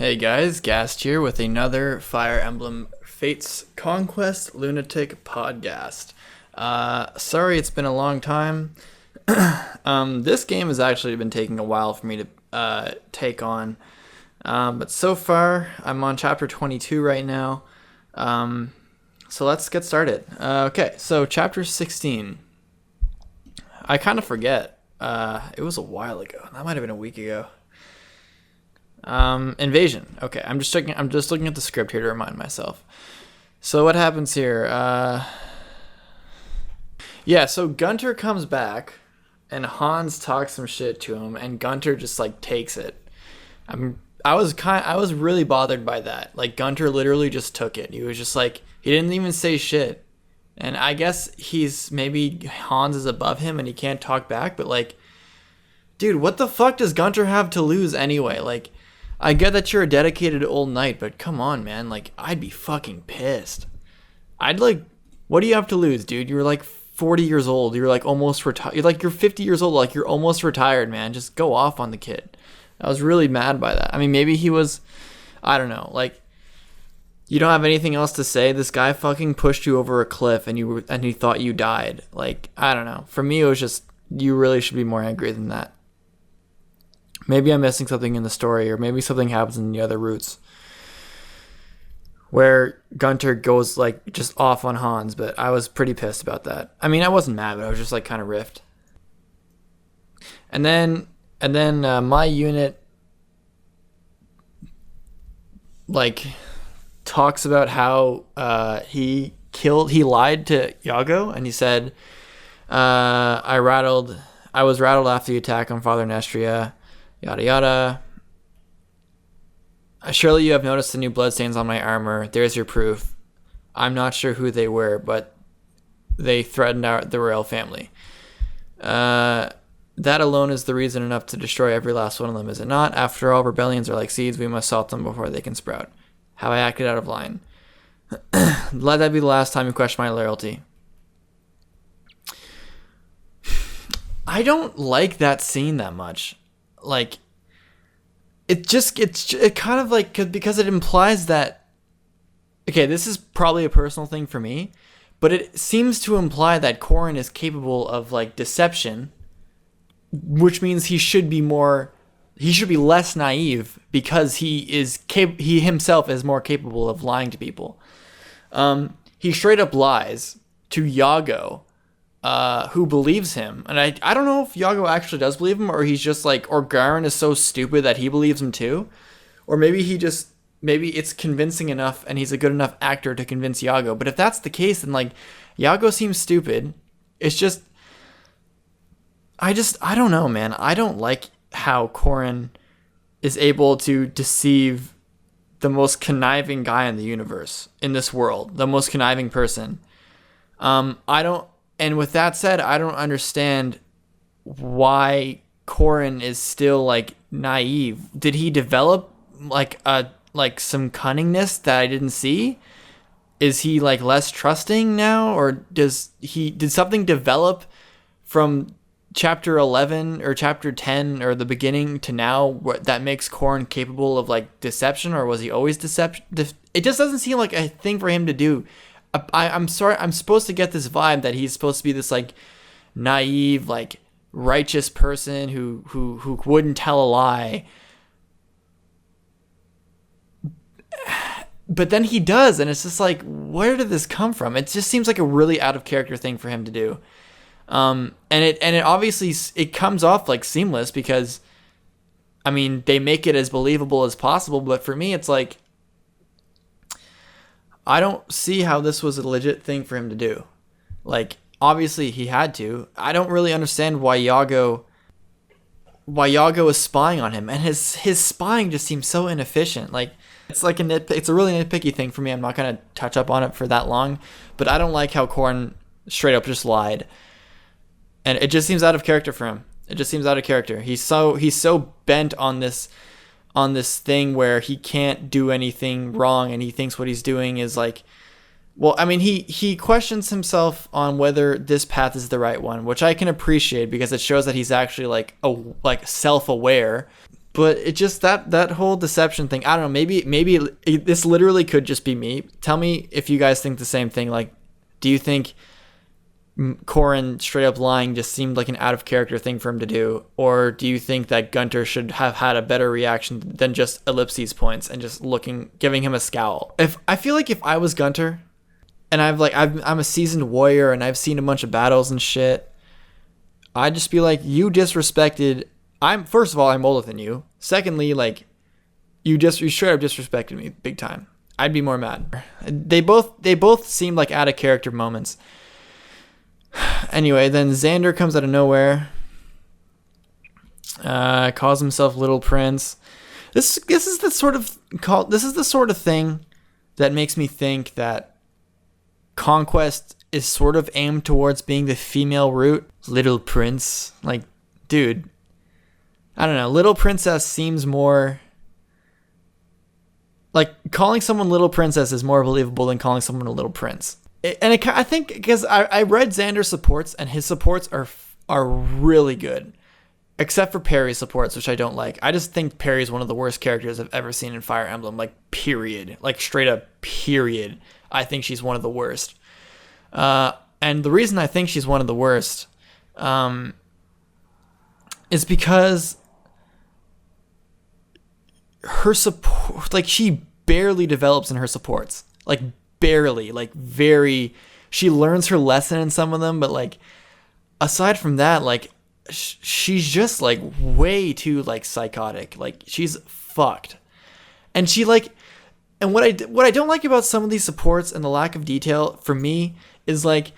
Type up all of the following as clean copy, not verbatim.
Hey guys, Gast here with another Fire Emblem Fates Conquest Lunatic podcast. Sorry it's been a long time. This game has actually been taking a while for me to take on. But so far, I'm on chapter 22 right now. So let's get started. Okay, so chapter 16. I kind of forget. It was a while ago. That might have been a week ago. Invasion. Okay, I'm just looking at the script here to remind myself. So what happens here? So Gunter comes back, and Hans talks some shit to him, and Gunter just like takes it. I was really bothered by that. Like Gunter literally just took it. He was just like, he didn't even say shit. And I guess maybe Hans is above him and he can't talk back, but like, dude, what the fuck does Gunter have to lose anyway? Like, I get that you're a dedicated old knight, but come on, man. Like, I'd be fucking pissed. What do you have to lose, dude? You're like 40 years old. You're like almost retired. You're 50 years old. Like, you're almost retired, man. Just go off on the kid. I was really mad by that. I mean, maybe he was, I don't know. Like, you don't have anything else to say. This guy fucking pushed you over a cliff and he thought you died. Like, I don't know. For me, it was just, you really should be more angry than that. Maybe I'm missing something in the story, or maybe something happens in the other routes where Gunter goes like just off on Hans, but I was pretty pissed about that. I mean, I wasn't mad, but I was just like kind of riffed. And then my unit like talks about how he lied to Yago, and he said, I was rattled after the attack on Father Nestria. Yada yada. Surely you have noticed the new bloodstains on my armor. There's your proof. I'm not sure who they were, but they threatened the royal family. That alone is the reason enough to destroy every last one of them, is it not? After all, rebellions are like seeds. We must salt them before they can sprout. Have I acted out of line? Let that be the last time you question my loyalty. I don't like that scene that much. Like, it kind of like, because it implies that, okay, this is probably a personal thing for me, but it seems to imply that Corrin is capable of like deception, which means he should be less naive, because he himself is more capable of lying to people. He straight up lies to Yago, who believes him. And I don't know if Yago actually does believe him, or he's just like, or Garen is so stupid that he believes him too. Or maybe maybe it's convincing enough and he's a good enough actor to convince Yago. But if that's the case, then like, Yago seems stupid. It's just, I don't know, man. I don't like how Corrin is able to deceive the most conniving guy in the universe, in this world, the most conniving person. And with that said, I don't understand why Corrin is still like naive. Did he develop like some cunningness that I didn't see? Is he like less trusting now, or did something develop from chapter 11 or chapter 10 or the beginning to now that makes Corrin capable of like deception, or was he always deception? It just doesn't seem like a thing for him to do. I'm sorry, I'm supposed to get this vibe that he's supposed to be this like naive, like righteous person who wouldn't tell a lie. But then he does, and it's just like, where did this come from? It just seems like a really out of character thing for him to do. And it obviously it comes off like seamless, because I mean, they make it as believable as possible, but for me it's like, I don't see how this was a legit thing for him to do. Like, obviously he had to. I don't really understand why Yago is spying on him, and his spying just seems so inefficient. Like, it's like it's a really nitpicky thing for me. I'm not gonna touch up on it for that long, but I don't like how Corrin straight up just lied, and it just seems out of character for him. It just seems out of character. He's so bent on this thing where he can't do anything wrong, and he thinks what he's doing is like, well, I mean, he questions himself on whether this path is the right one, which I can appreciate, because it shows that he's actually like self-aware. But it just that whole deception thing. I don't know. Maybe this literally could just be me. Tell me if you guys think the same thing. Like, do you think Corrin straight up lying just seemed like an out of character thing for him to do, or do you think that Gunter should have had a better reaction than just ellipses points and just giving him a scowl? If I feel like if I was Gunter, and I'm a seasoned warrior and I've seen a bunch of battles and shit, I'd just be like, you disrespected. First of all, I'm older than you. Secondly, like, you straight up disrespected me big time. I'd be more mad. They both seem like out of character moments. Anyway, then Xander comes out of nowhere. Calls himself Little Prince. This is the sort of thing that makes me think that Conquest is sort of aimed towards being the female route. Little Prince, like, dude. I don't know. Little Princess seems more... Like, calling someone Little Princess is more believable than calling someone a Little Prince. I think, because I read Xander's supports, and his supports are really good. Except for Perry's supports, which I don't like. I just think Perry's one of the worst characters I've ever seen in Fire Emblem. Like, period. Like, straight up, period. I think she's one of the worst. And the reason I think she's one of the worst is because her support, like, she barely develops in her supports. Like, barely. Like, she learns her lesson in some of them, but, like, aside from that, like, she's just, like, way too, like, psychotic. Like, she's fucked. And she, like, and what I don't like about some of these supports and the lack of detail for me is, like,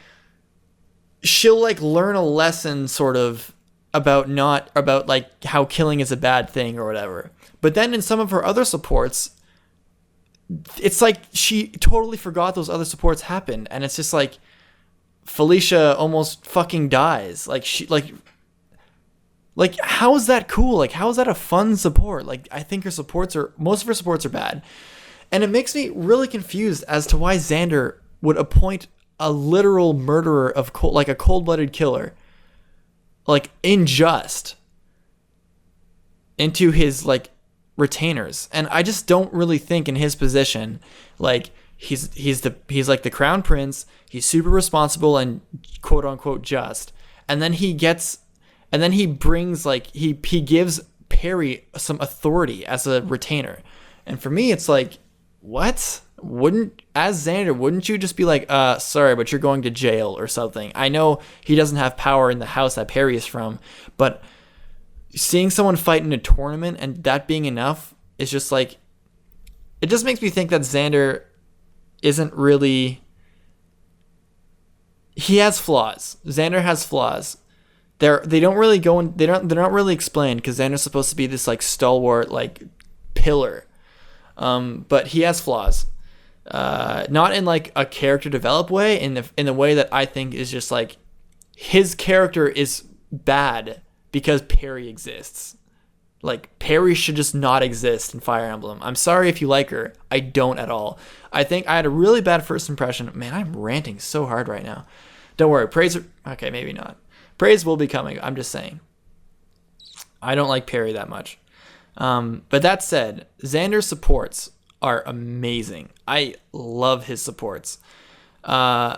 she'll, like, learn a lesson sort of about like how killing is a bad thing or whatever. But then in some of her other supports, it's like she totally forgot those other supports happened, and it's just like Felicia almost fucking dies. Like, she like how is that cool? Like, how is that a fun support? Like, I think most of her supports are bad. And it makes me really confused as to why Xander would appoint a literal murderer of like a cold-blooded killer, like, unjust, into his, like, retainers. And I just don't really think in his position, like, he's like the crown prince, he's super responsible and quote unquote just, and then he brings, like, he gives Perry some authority as a retainer. And for me, it's like, what? As Xander, wouldn't you just be like, sorry, but you're going to jail or something? I know he doesn't have power in the house that Perry is from, but seeing someone fight in a tournament and that being enough is just like, it just makes me think that Xander isn't really, he has flaws. Xander has flaws. They're not really explained, because Xander's supposed to be this, like, stalwart, like, pillar. But he has flaws. Not in, like, a character develop way, in the way that I think is just, like, his character is bad because Perry exists. Like, Perry should just not exist in Fire Emblem. I'm sorry if you like her. I don't at all. I think I had a really bad first impression. Man, I'm ranting so hard right now. Don't worry. Okay, maybe not. Praise will be coming. I'm just saying. I don't like Perry that much. But that said, Xander's supports are amazing. I love his supports. I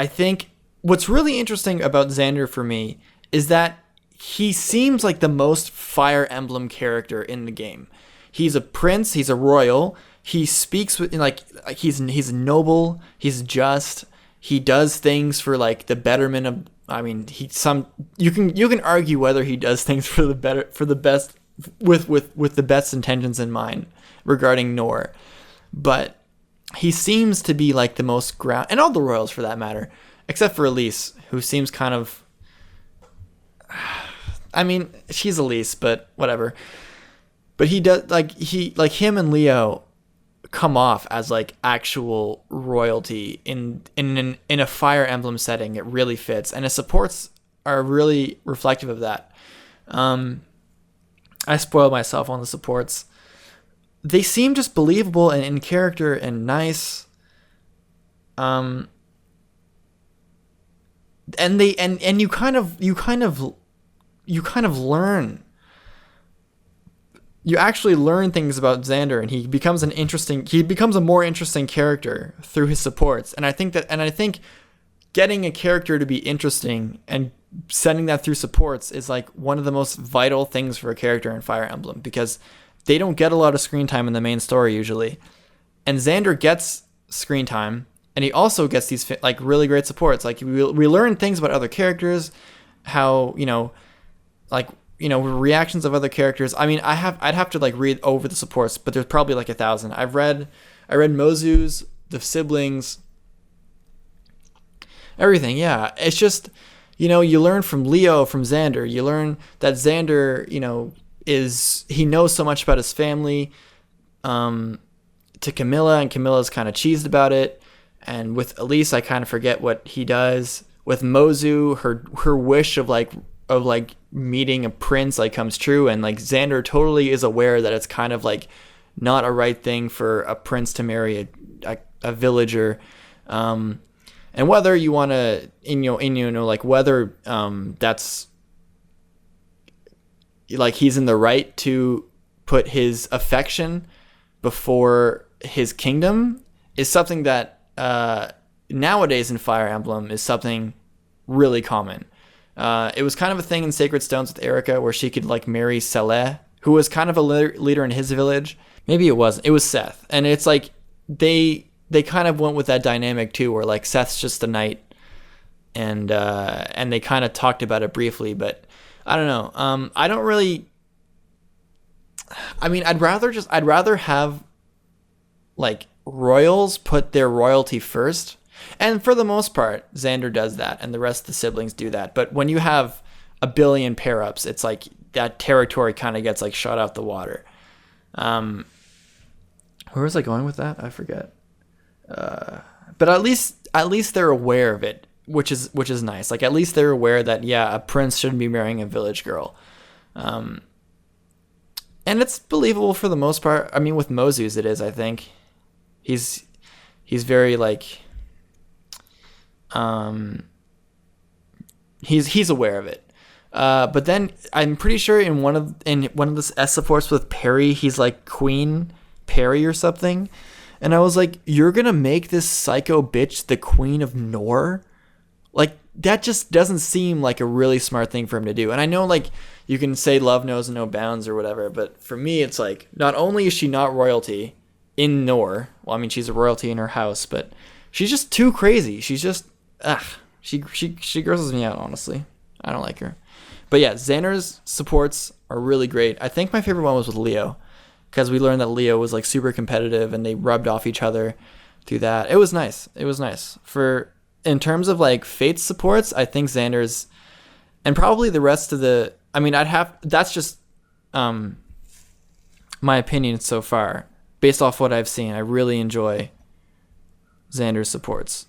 think what's really interesting about Xander for me is that he seems like the most Fire Emblem character in the game. He's a prince. He's a royal. He speaks with, like, he's noble. He's just. He does things for, like, the betterment of. I mean, you can argue whether he does things for the best with the best intentions in mind regarding Nor, but he seems to be, like, the most ground, and all the royals for that matter, except for Elise, who seems kind of. I mean, she's Elise, but whatever. But he does, like, him and Leo come off as, like, actual royalty in a Fire Emblem setting. It really fits, and his supports are really reflective of that. I spoiled myself on the supports. They seem just believable and in character and nice. And you kind of learn you actually learn things about Xander, and he becomes a more interesting character through his supports. And I think getting a character to be interesting and sending that through supports is like one of the most vital things for a character in Fire Emblem, because they don't get a lot of screen time in the main story usually. And Xander gets screen time, and he also gets these like really great supports. Like we learn things about other characters, how, reactions of other characters. I mean, I'd have to like read over the supports, but there's probably like 1,000. I read Mozu's, the siblings, everything. Yeah, it's just, you learn from Leo, from Xander. You learn that Xander, he knows so much about his family. To Camilla, and Camilla's kind of cheesed about it. And with Elise, I kind of forget what he does. With Mozu, her wish of meeting a prince like comes true, and like Xander totally is aware that it's kind of like not a right thing for a prince to marry a villager. And whether you want to, whether that's like he's in the right to put his affection before his kingdom is something that nowadays in Fire Emblem is something really common. It was kind of a thing in Sacred Stones with Erica, where she could like marry Saleh, who was kind of a leader in his village. Maybe it wasn't. It was Seth. And it's like they kind of went with that dynamic too, where like Seth's just a knight, and they kind of talked about it briefly, but I don't know. I don't really. I mean, I'd rather have like royals put their royalty first. And for the most part, Xander does that, and the rest of the siblings do that. But when you have a billion pair-ups, it's like that territory kind of gets like shot out the water. Where was I going with that? I forget. But at least they're aware of it, which is nice. Like at least they're aware that a prince shouldn't be marrying a village girl. And it's believable for the most part. I mean, with Mozu's it is, I think. He's very like he's aware of it. But then I'm pretty sure in one of the S supports with Perry, he's like Queen Perry or something. And I was like, you're gonna make this psycho bitch the Queen of Nor? Like, that just doesn't seem like a really smart thing for him to do. And I know, like, you can say love knows no bounds or whatever, but for me, it's like, not only is she not royalty in Nor, well, I mean, she's a royalty in her house, but she's just too crazy. She's just, she grosses me out, honestly. I don't like her. But yeah, Xander's supports are really great. I think my favorite one was with Leo, because we learned that Leo was like super competitive and they rubbed off each other through that. It was nice. In terms of like Fate's supports, I think Xander's, and probably the rest of the, I mean, that's just my opinion so far. Based off what I've seen, I really enjoy Xander's supports.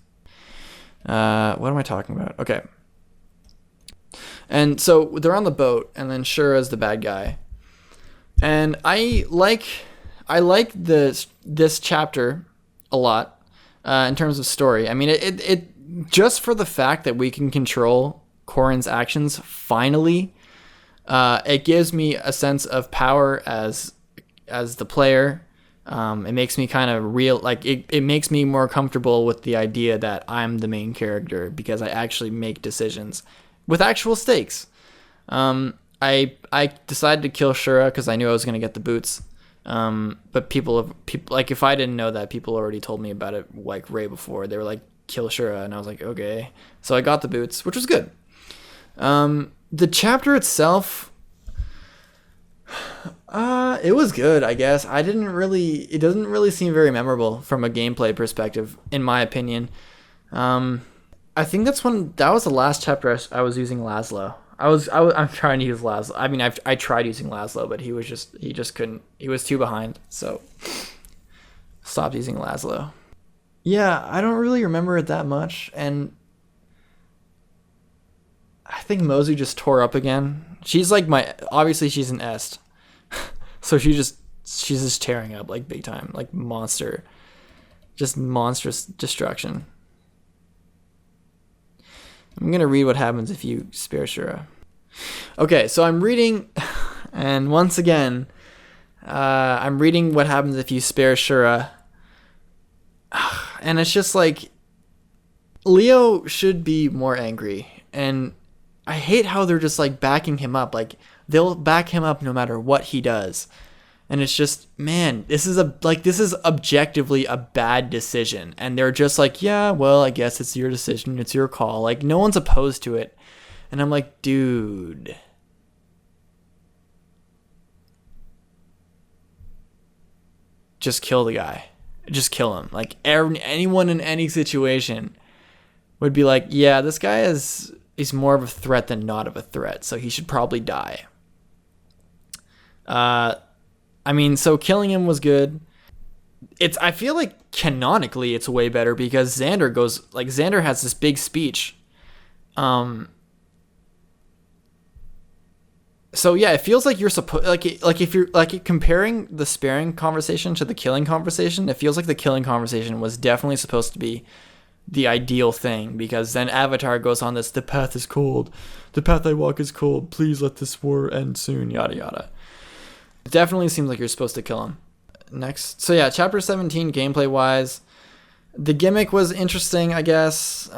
What am I talking about? Okay. And so they're on the boat, and then Shura's the bad guy. And I like this chapter a lot in terms of story. I mean, it just for the fact that we can control Corrin's actions, finally, it gives me a sense of power as the player. It makes me kind of real, like it makes me more comfortable with the idea that I'm the main character, because I actually make decisions with actual stakes. I decided to kill Shura because I knew I was going to get the boots. But people like, if I didn't know that, people already told me about it like way before. They were like, kill Shura, and I was like, okay. So I got the boots, which was good. The chapter itself, it was good, I guess. It doesn't really seem very memorable from a gameplay perspective, in my opinion. I think that was the last chapter I was using Laszlo. I'm trying to use Laszlo. I mean, I tried using Laszlo, but he just couldn't. He was too behind, so stopped using Laszlo. Yeah, I don't really remember it that much, and I think Mozu just tore up again. She's like obviously she's an Est, so she's just tearing up like big time, like monster, just monstrous destruction. I'm going to read what happens if you spare Shura. Okay, so I'm reading, and once again, I'm reading what happens if you spare Shura. And it's just like, Leo should be more angry. And I hate how they're just like backing him up. Like, they'll back him up no matter what he does. And it's just, man, this is objectively a bad decision. And they're just like, yeah, well, I guess it's your decision. It's your call. Like, no one's opposed to it. And I'm like, dude. Just kill the guy. Just kill him. Like, anyone in any situation would be like, yeah, this guy he's more of a threat than not of a threat. So he should probably die. I mean, so killing him was good. I feel like canonically it's way better because Xander has this big speech. So yeah, it feels like you're supposed, like if you're like comparing the sparing conversation to the killing conversation, it feels like the killing conversation was definitely supposed to be the ideal thing, because then Avatar goes on this, the path is cold, the path I walk is cold, please let this war end soon, yada yada. It definitely seems like you're supposed to kill him. Next, so yeah, chapter 17 gameplay wise, the gimmick was interesting, I guess.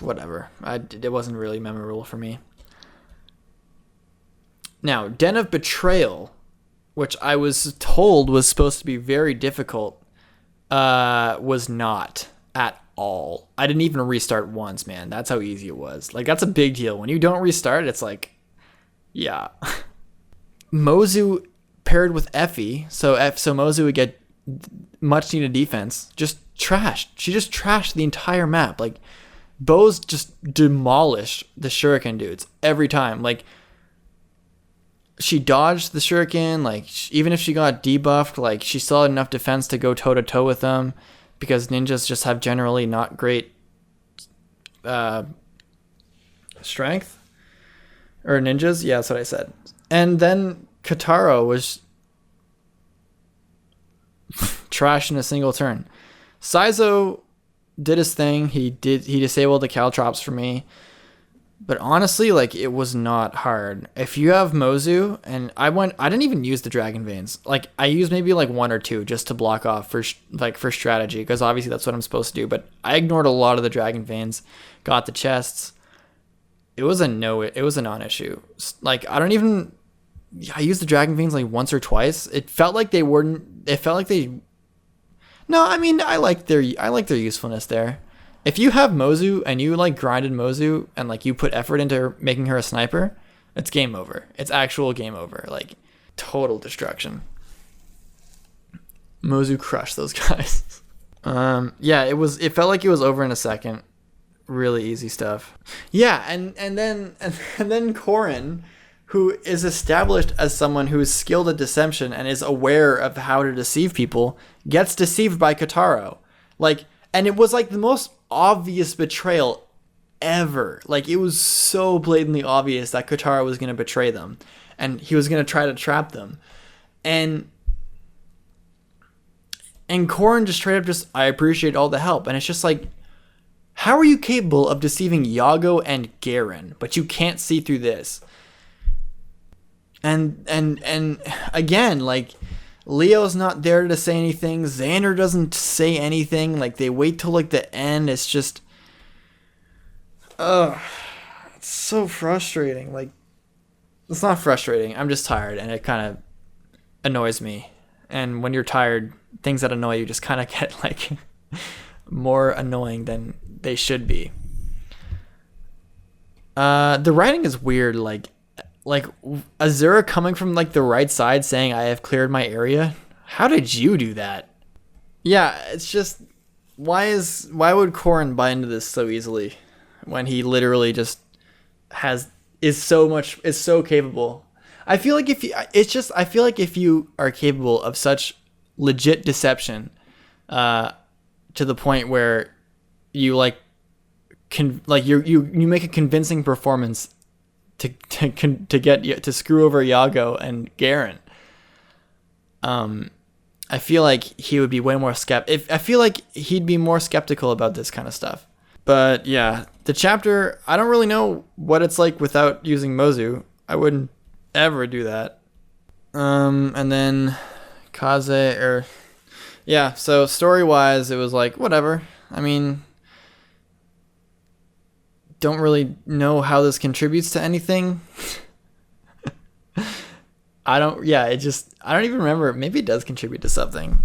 Whatever, it wasn't really memorable for me. Now, Den of Betrayal, which I was told was supposed to be very difficult, was not at all. I didn't even restart once, man. That's how easy it was. Like, that's a big deal. When you don't restart, it's like, yeah. Mozu paired with Effie, so Mozu would get much needed defense, just trashed. She just trashed the entire map. Like, Bose just demolished the shuriken dudes every time. Like, she dodged the shuriken, like, even if she got debuffed, like, she still had enough defense to go toe-to-toe with them, because ninjas just have generally not great strength. Or ninjas, yeah, that's what I said. And then Kataro was trash in a single turn. Saizo did his thing. He disabled the caltrops for me. But honestly, like, it was not hard. If you have Mozu, and I didn't even use the Dragon Veins. Like, I used maybe like one or two just to block off for strategy, because obviously that's what I'm supposed to do. But I ignored a lot of the Dragon Veins, got the chests. It was a non-issue. Like, I used the Dragon Veins like once or twice. It felt like they weren't. It felt like they. No, I mean, I like their usefulness there. If you have Mozu and you like grinded Mozu and like you put effort into making her a sniper, it's game over. It's actual game over. Like, total destruction. Mozu crushed those guys. Yeah, it felt like it was over in a second. Really easy stuff. Yeah, and then Corrin, who is established as someone who is skilled at deception and is aware of how to deceive people, gets deceived by Kataro. Like, and it was like the most obvious betrayal ever. Like, it was so blatantly obvious that Kataro was going to betray them and he was going to try to trap them. And Corrin just straight up I appreciate all the help. And it's just like, how are you capable of deceiving Yago and Garen, but you can't see through this? And again, like, Leo's not there to say anything. Xander doesn't say anything. Like, they wait till like the end. It's just, it's so frustrating. Like, it's not frustrating. I'm just tired, and it kind of annoys me. And when you're tired, things that annoy you just kind of get like more annoying than they should be. The writing is weird. Like Azura coming from like the right side saying, I have cleared my area. How did you do that? Yeah, it's just, why would Corrin buy into this so easily when he literally just is so capable? I feel like if you are capable of such legit deception, to the point where you like you make a convincing performance to get to screw over Yago and Garen. I feel like he would be way more I feel like he'd be more skeptical about this kind of stuff. But yeah, the chapter, I don't really know what it's like without using Mozu. I wouldn't ever do that. And then Kaze, or yeah. So story wise, it was like whatever. I mean, don't really know how this contributes to anything. I don't even remember. Maybe it does contribute to something.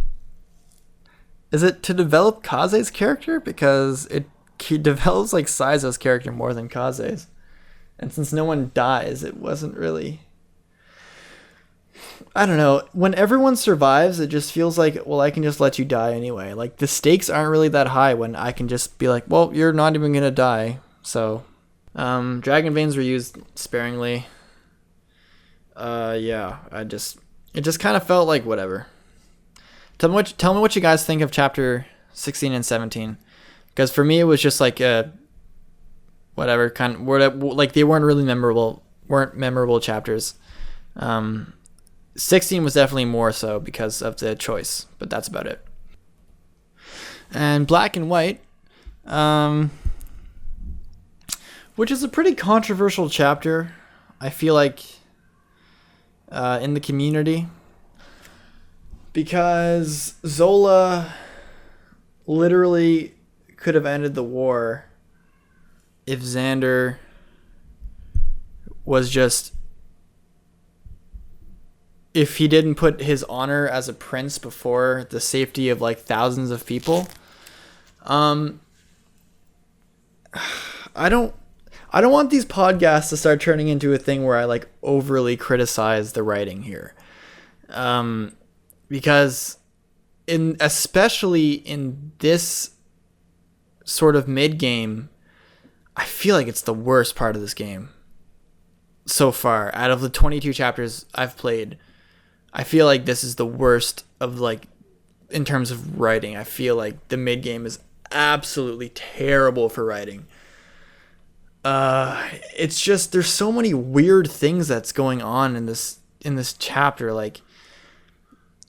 Is it to develop Kaze's character? Because he develops like Saizo's character more than Kaze's. And since no one dies, it wasn't really... I don't know. When everyone survives, it just feels like, well, I can just let you die anyway. Like, the stakes aren't really that high when I can just be like, well, you're not even going to die. So, Dragon Veins were used sparingly. Yeah, it just kind of felt like whatever. Tell me what you guys think of chapter 16 and 17, because for me it was just like whatever kind of like they weren't memorable chapters. 16 was definitely more so because of the choice, but that's about it. And Black and White, which is a pretty controversial chapter, I feel like, in the community, because Zola literally could have ended the war if Xander was just... if he didn't put his honor as a prince before the safety of like thousands of people. I don't want these podcasts to start turning into a thing where I like overly criticize the writing here. Because especially in this sort of mid game, I feel like it's the worst part of this game so far. Out of the 22 chapters I've played, I feel like this is the worst of, like, in terms of writing. I feel like the mid game is absolutely terrible for writing. It's just, there's so many weird things that's going on in this chapter. Like,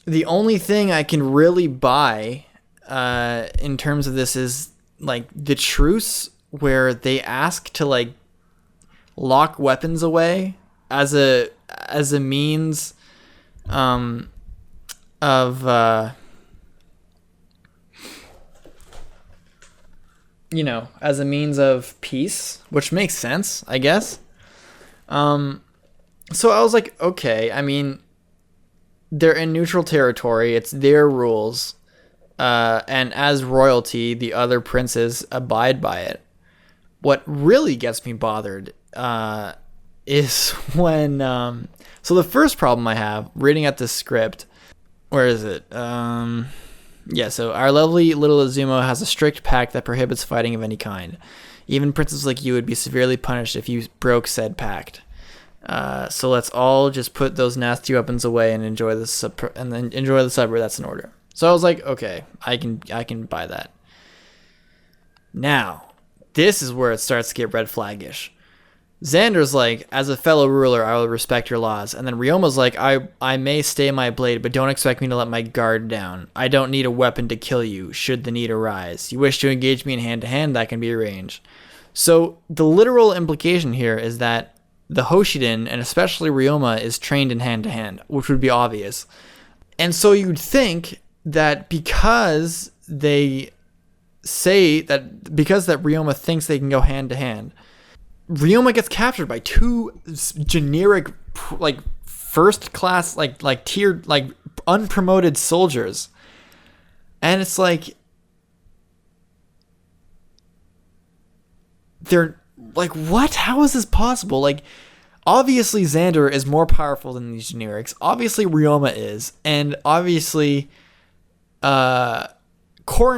the only thing I can really buy in terms of this is like the truce where they ask to like lock weapons away as a means of as a means of peace, which makes sense, I guess. So I was like, okay, I mean, they're in neutral territory. It's their rules. And as royalty, the other princes abide by it. What really gets me bothered is when... so the first problem I have, reading at this script... Where is it? Yeah, so our lovely little Azumo has a strict pact that prohibits fighting of any kind. Even princes like you would be severely punished if you broke said pact. So let's all just put those nasty weapons away and enjoy the supper. That's an order. So I was like, okay, I can buy that. Now, this is where it starts to get red flaggish. Xander's like, as a fellow ruler, I will respect your laws. And then Ryoma's like, I may stay my blade, but don't expect me to let my guard down. I don't need a weapon to kill you, should the need arise. You wish to engage me in hand-to-hand, that can be arranged. So the literal implication here is that the Hoshiden, and especially Ryoma, is trained in hand-to-hand, which would be obvious. And so you'd think that because that Ryoma thinks they can go hand-to-hand, Ryoma gets captured by two generic, like, first-class, like tiered, like, unpromoted soldiers. And it's like... they're... like, what? How is this possible? Like, obviously Xander is more powerful than these generics. Obviously Ryoma is. And obviously, Korin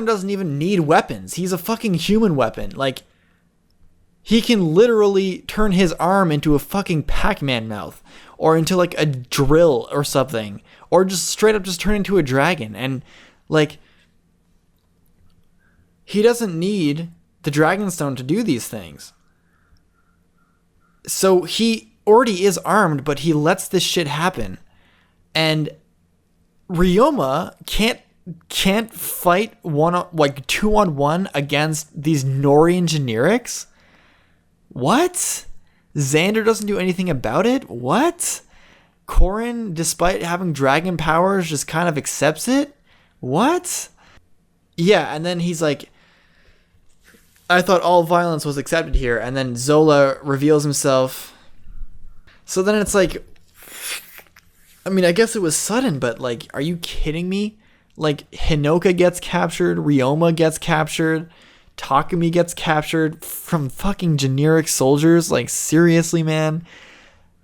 doesn't even need weapons. He's a fucking human weapon. Like, he can literally turn his arm into a fucking Pac-Man mouth. Or into, like, a drill or something. Or just straight up just turn into a dragon. And, like, he doesn't need the Dragonstone to do these things. So he already is armed, but he lets this shit happen. And Ryoma can't fight 2-on-1 against these Norian generics? What? Xander doesn't do anything about it? What? Corrin, despite having dragon powers, just kind of accepts it? What? Yeah, and then he's like, I thought all violence was accepted here. And then Zola reveals himself. So then it's like, I mean, I guess it was sudden, but like, are you kidding me? Like, Hinoka gets captured, Ryoma gets captured, Takumi gets captured from fucking generic soldiers. Like, seriously, man?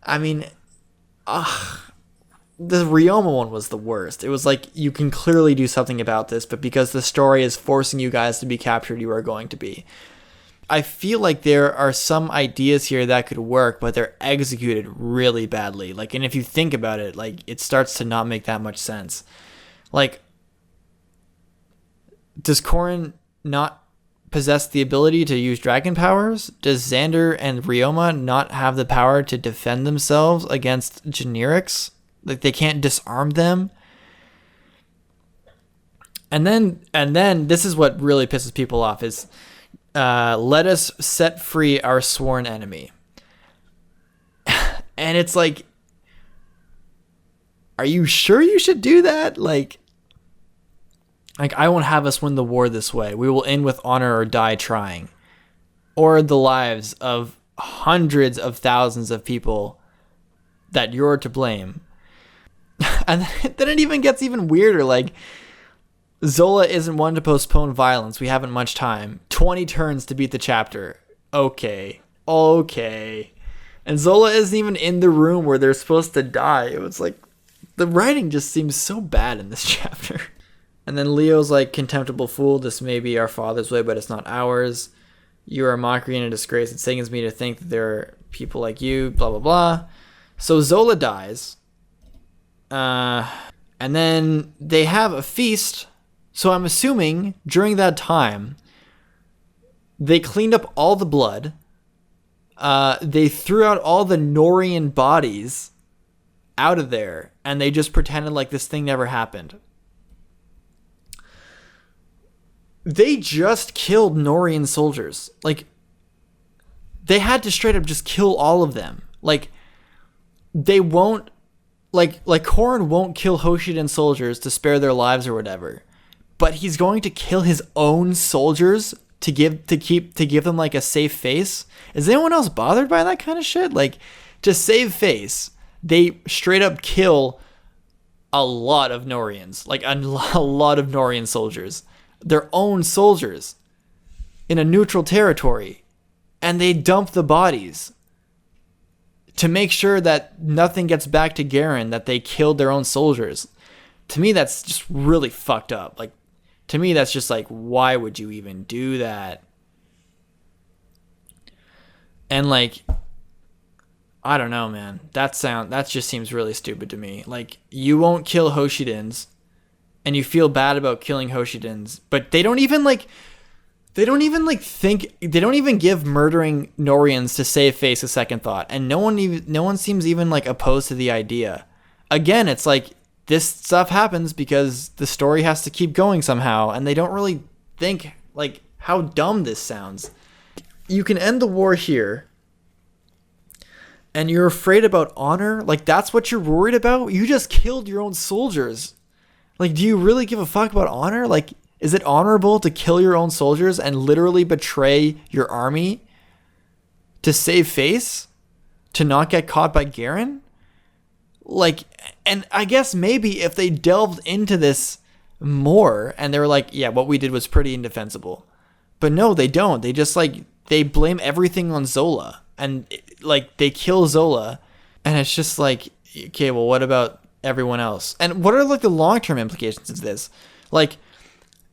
I mean, the Ryoma one was the worst. It was like, you can clearly do something about this, but because the story is forcing you guys to be captured, you are going to be. I feel like there are some ideas here that could work, but they're executed really badly. Like, and if you think about it, like, it starts to not make that much sense. Like, does Corrin not possess the ability to use dragon powers? Does Xander and Ryoma not have the power to defend themselves against generics? Like, they can't disarm them? And then this is what really pisses people off is, let us set free our sworn enemy. And it's like, are you sure you should do that? Like, I won't have us win the war this way. We will end with honor or die trying. Or the lives of hundreds of thousands of people that you're to blame. And then it even gets even weirder. Like, Zola isn't one to postpone violence. We haven't much time. 20 turns to beat the chapter. Okay. And Zola isn't even in the room where they're supposed to die. It was like, the writing just seems so bad in this chapter. And then Leo's like, contemptible fool, this may be our father's way, but it's not ours. You are a mockery and a disgrace. It sickens me to think that there are people like you, blah, blah, blah. So Zola dies. And then they have a feast. So I'm assuming during that time, they cleaned up all the blood. They threw out all the Norian bodies out of there. And they just pretended like this thing never happened. They just killed Norian soldiers. Like, they had to straight up just kill all of them. Like, they won't, like Corrin won't kill Hoshiden soldiers to spare their lives or whatever. But he's going to kill his own soldiers to give them like a safe face. Is anyone else bothered by that kind of shit? Like, to save face, they straight up kill a lot of Norians. Like, a lot of Norian soldiers. Their own soldiers in a neutral territory, and they dump the bodies to make sure that nothing gets back to Garen that they killed their own soldiers. To me, that's just really fucked up. Like, to me, that's just like, why would you even do that? And like, I don't know, man. That just seems really stupid to me. Like, you won't kill Hoshidans, and you feel bad about killing Hoshidans, but they don't even give murdering Norians to save face a second thought, and no one seems even like opposed to the idea. Again, it's like, this stuff happens because the story has to keep going somehow, and they don't really think like how dumb this sounds. You can end the war here, and you're afraid about honor? Like, that's what you're worried about? You just killed your own soldiers. Like, do you really give a fuck about honor? Like, is it honorable to kill your own soldiers and literally betray your army to save face? To not get caught by Garen? Like, and I guess maybe if they delved into this more and they were like, yeah, what we did was pretty indefensible. But no, they don't. They just like, they blame everything on Zola. And like, they kill Zola. And it's just like, okay, well, what about everyone else? And what are like the long-term implications of this? Like,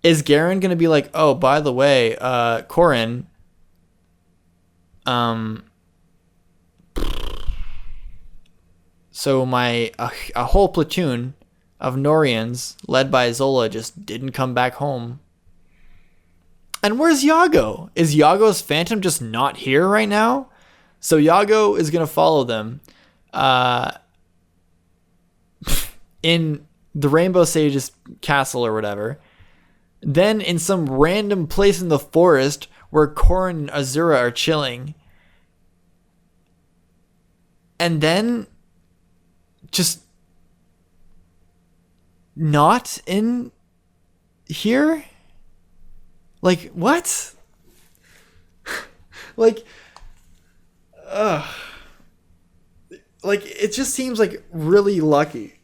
is Garen going to be like, oh, by the way, Corrin, so a whole platoon of Norians led by Zola just didn't come back home. And where's Yago? Is Yago's phantom just not here right now? So Yago is going to follow them in the Rainbow Sage's castle or whatever. Then in some random place in the forest where Corrin and Azura are chilling. And then just not in here? Like, what? Like, like, it just seems like really lucky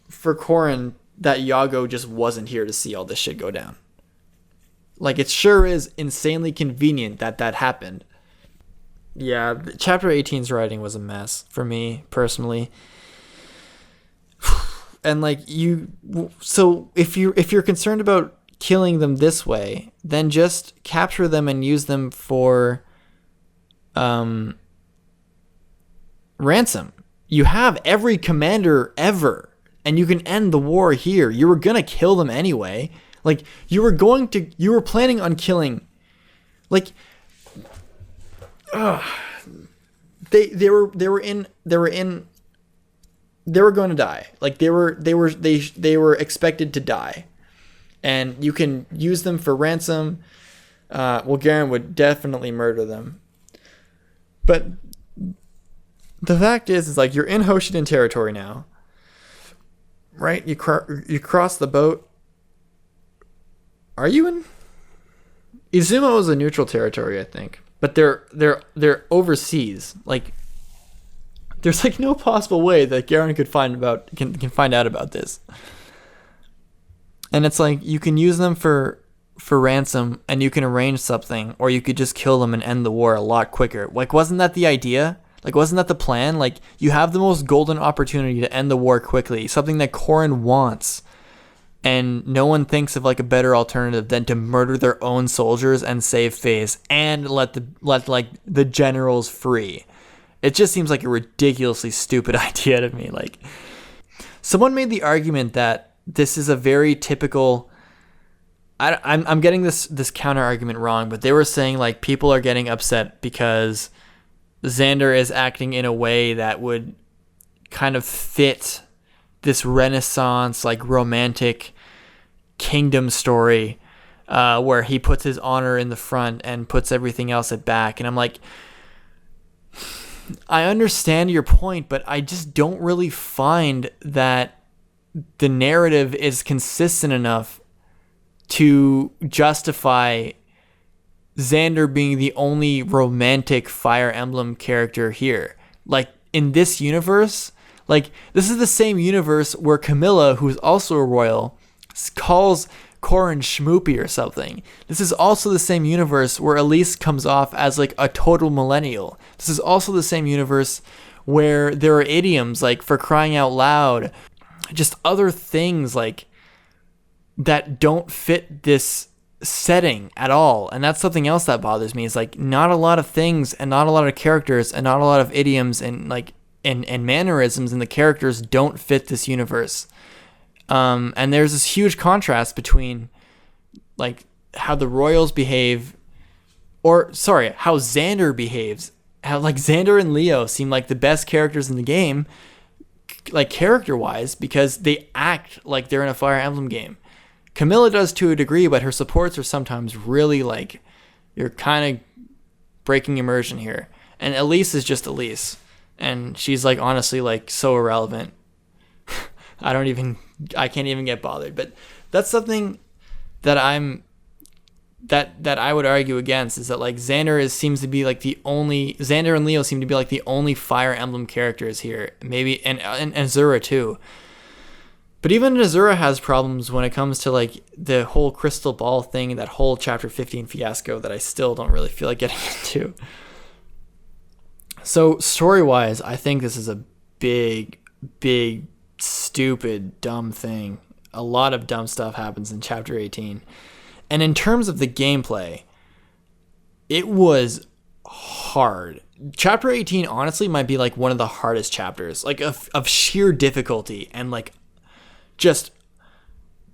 for Corrin that Iago just wasn't here to see all this shit go down. Like, it sure is insanely convenient that that happened. Yeah, Chapter 18's writing was a mess for me, personally. And, like, so if you're concerned about killing them this way, then just capture them and use them for ransom. You have every commander ever, and you can end the war here. You were gonna kill them anyway. Like, you were planning on killing, like, they were going to die. Like, they were expected to die, and you can use them for ransom. Well, Garen would definitely murder them, but the fact is like, you're in Hoshidan territory now, right? You cross the boat. Are you in? Izumo is a neutral territory, I think, but they're overseas. Like, there's like no possible way that Garen could find out about this. And it's like, you can use them for ransom, and you can arrange something, or you could just kill them and end the war a lot quicker. Like, wasn't that the idea? Like, wasn't that the plan? Like, you have the most golden opportunity to end the war quickly, something that Corrin wants. And no one thinks of like a better alternative than to murder their own soldiers and save face and let the generals free. It just seems like a ridiculously stupid idea to me. Like, someone made the argument that this is a very typical. I'm getting this counter argument wrong, but they were saying like people are getting upset because Xander is acting in a way that would kind of fit this Renaissance, like, romantic kingdom story, where he puts his honor in the front and puts everything else at back. And I'm like, I understand your point, but I just don't really find that the narrative is consistent enough to justify Xander being the only romantic Fire Emblem character here. Like, in this universe, like, this is the same universe where Camilla, who's also a royal, calls Corrin schmoopy or something. This is also the same universe where Elise comes off as like a total millennial. This is also the same universe where there are idioms like "for crying out loud," just other things like that don't fit this setting at all. And that's something else that bothers me, is like, not a lot of things and not a lot of characters and not a lot of idioms and like and mannerisms in the characters don't fit this universe. And there's this huge contrast between like how the royals behave, how Xander behaves. How like Xander and Leo seem like the best characters in the game, like character wise, because they act like they're in a Fire Emblem game. Camilla does to a degree, but her supports are sometimes really like, you're kind of breaking immersion here. And Elise is just Elise. And she's like, honestly, like, so irrelevant. I can't even get bothered. But that's something that that I would argue against, is that like Xander and Leo seem to be like the only Fire Emblem characters here. Maybe and Azura too. But even Azura has problems when it comes to like the whole crystal ball thing and that whole chapter 15 fiasco that I still don't really feel like getting into. So story-wise, I think this is a big, stupid, dumb thing. A lot of dumb stuff happens in Chapter 18. And in terms of the gameplay, it was hard. Chapter 18, honestly, might be like one of the hardest chapters, like of sheer difficulty and like just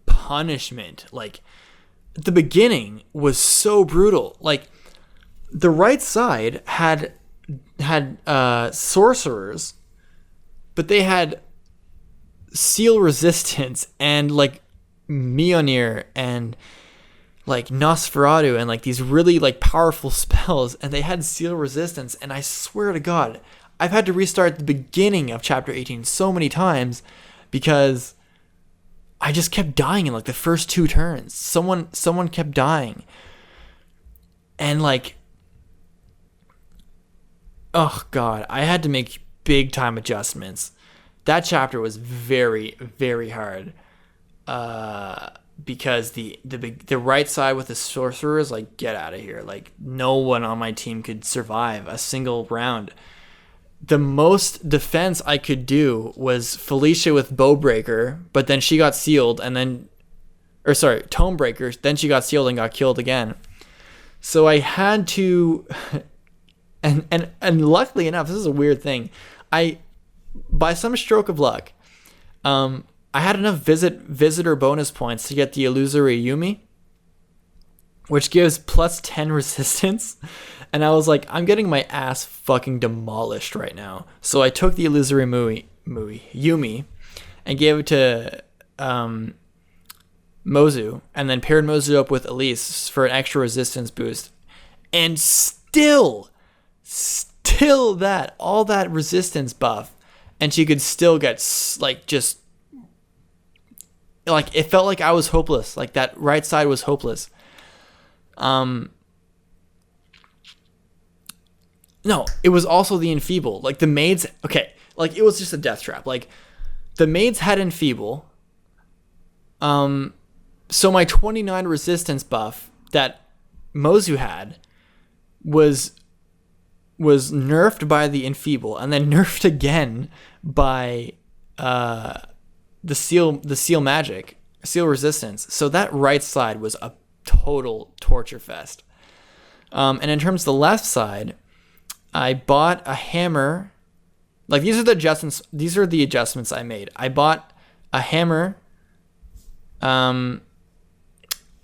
punishment. Like, the beginning was so brutal. Like, the right side had sorcerers, but they had seal resistance and like Mjolnir and like Nosferatu and like these really like powerful spells, and they had seal resistance. And I swear to God, I've had to restart the beginning of chapter 18 so many times because I just kept dying in like the first 2 turns. Someone kept dying. And like, oh God, I had to make big time adjustments. That chapter was very, very hard. Because the right side with the sorcerers, like, get out of here. Like, no one on my team could survive a single round. The most defense I could do was Felicia with Bowbreaker, but then she got sealed, and then, or sorry, Tomebreaker, then she got sealed and got killed again. So I had to, and luckily enough, this is a weird thing. By some stroke of luck, I had enough visitor bonus points to get the Illusory Yumi, which gives plus 10 resistance. And I was like, I'm getting my ass fucking demolished right now. So I took the Illusory Yumi and gave it to Mozu, and then paired Mozu up with Elise for an extra resistance boost. And still all that resistance buff, and she could still get like just like, it felt like I was hopeless. Like that right side was hopeless. No, it was also the Enfeeble. Like the maids, okay, like it was just a death trap. Like the maids had Enfeeble. So my 29 resistance buff that Mozu had was nerfed by the Enfeeble, and then nerfed again by the seal magic, seal resistance. So that right side was a total torture fest. And in terms of the left side, I bought a hammer. Like these are the adjustments I made. I bought a hammer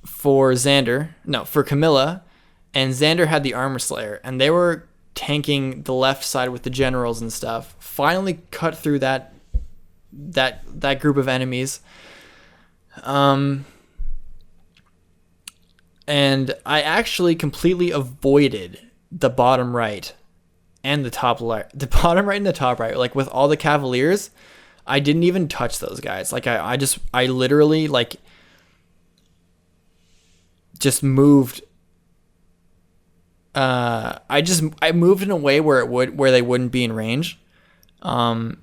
for Camilla, and Xander had the Armor Slayer, and they were tanking the left side with the generals and stuff. Finally cut through that group of enemies. And I actually completely avoided the bottom right and the top left. The bottom right and the top right. Like with all the Cavaliers, I didn't even touch those guys. Like I literally like just moved. I moved in a way where they wouldn't be in range. So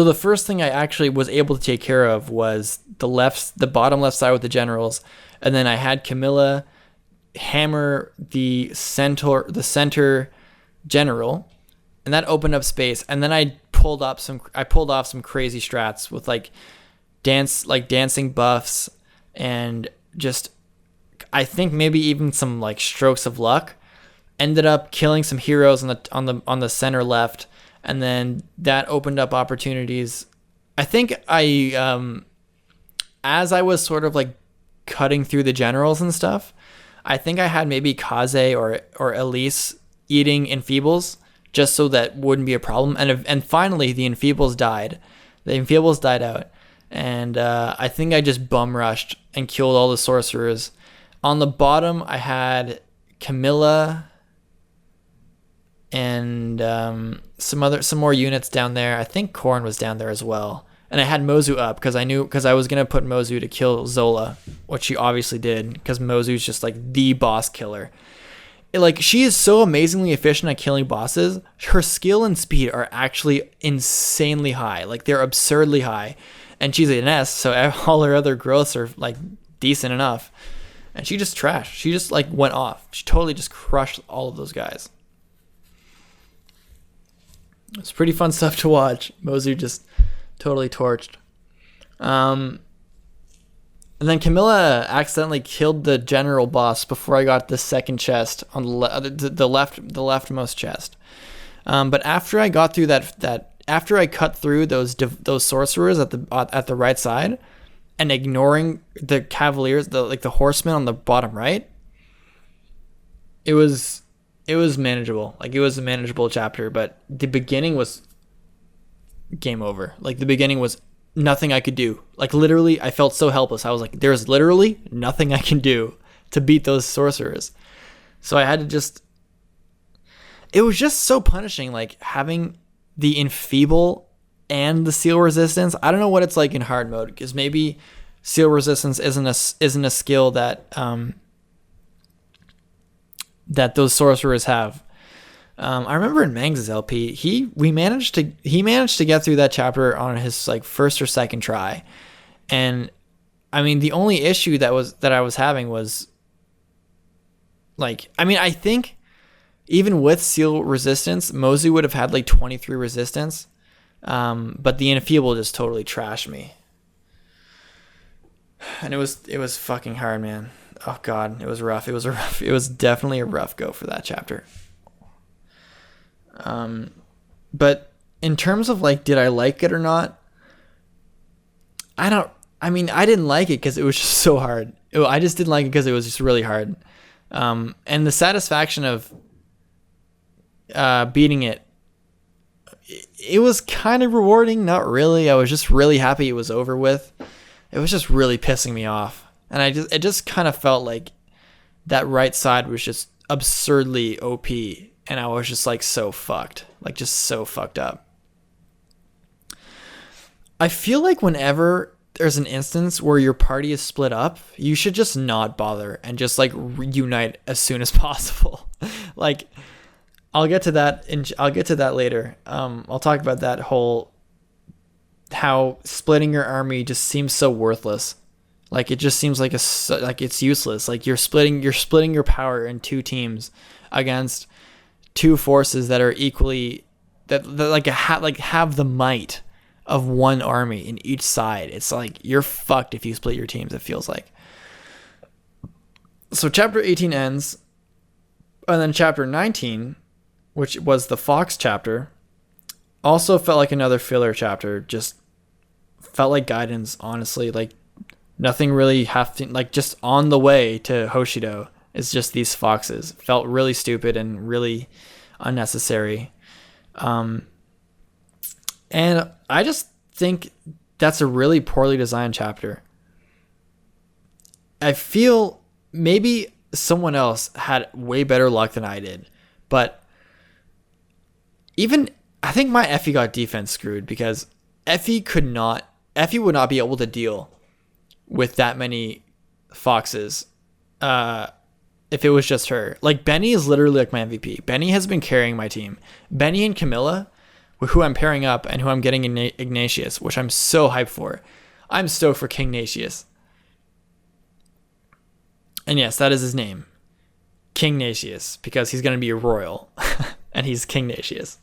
the first thing I actually was able to take care of was the bottom left side with the generals, and then I had Camilla hammer the center general, and that opened up space. And then I pulled off some crazy strats with like dancing buffs, and just I think maybe even some like strokes of luck. Ended up killing some heroes on the center left. And then that opened up opportunities. I think as I was sort of like cutting through the generals and stuff, I think I had maybe Kaze or Elise eating Enfeebles just so that wouldn't be a problem. And finally the Enfeebles died. The Enfeebles died out. And I think I just bum rushed and killed all the sorcerers. On the bottom, I had Camilla and some more units down there. I think Korn was down there as well. And I had Mozu up because I was going to put Mozu to kill Zola, which she obviously did, because Mozu's just like the boss killer. She is so amazingly efficient at killing bosses. Her skill and speed are actually insanely high. Like they're absurdly high. And she's an S, so all her other growths are like decent enough. And she just trashed. She just like went off. She totally just crushed all of those guys. It's pretty fun stuff to watch. Mozu just totally torched. And then Camilla accidentally killed the general boss before I got the second chest on the leftmost chest. But after I got through after I cut through those sorcerers at the right side, and ignoring the Cavaliers, the horsemen on the bottom right, it was manageable. Like it was a manageable chapter, but the beginning was game over. Like the beginning was nothing I could do. Like literally, I felt so helpless. I was like, there's literally nothing I can do to beat those sorcerers. So I had to just. it was just so punishing, like having the enfeeble and the seal resistance. I don't know what it's like in hard mode, because maybe seal resistance isn't a skill that that those sorcerers have. I remember in Mangs' LP, he managed to get through that chapter on his like first or second try, and I mean the only issue that I was having was like, I mean, I think even with seal resistance, Mozu would have had like 23 resistance, but the enfeeble just totally trashed me, and it was fucking hard, man. Oh god, it was rough. It was definitely a rough go for that chapter. But in terms of like, did I like it or not? I didn't like it because it was just so hard. I just didn't like it because it was just really hard. And the satisfaction of beating it was kind of rewarding. Not really. I was just really happy it was over with. It was just really pissing me off. And it just kind of felt like that right side was just absurdly OP. And I was just like so fucked. Like just so fucked up. I feel like whenever there's an instance where your party is split up, you should just not bother and just like reunite as soon as possible. Like, I'll get to that later. I'll talk about that whole, how splitting your army just seems so worthless. Like it just seems like it's useless. Like you're splitting your power in two teams against two forces that are equally that have the might of one army in each side. It's like you're fucked if you split your teams, it feels like. So chapter 18 ends, and then chapter 19, which was the Fox chapter, also felt like another filler chapter. Just felt like guidance, honestly. Like nothing really like just on the way to Hoshido is just these foxes. Felt really stupid and really unnecessary. And I just think that's a really poorly designed chapter. I feel maybe someone else had way better luck than I did, but even I think my Effie got defense screwed because Effie would not be able to deal with that many foxes if it was just her. Like Benny is literally like my MVP. Benny has been carrying my team. Benny and Camilla, who I'm pairing up and who I'm getting Ignatius, which I'm so hyped for. I'm stoked for King Natius. And yes, that is his name. King Natius, because he's going to be a royal. And he's King Natius.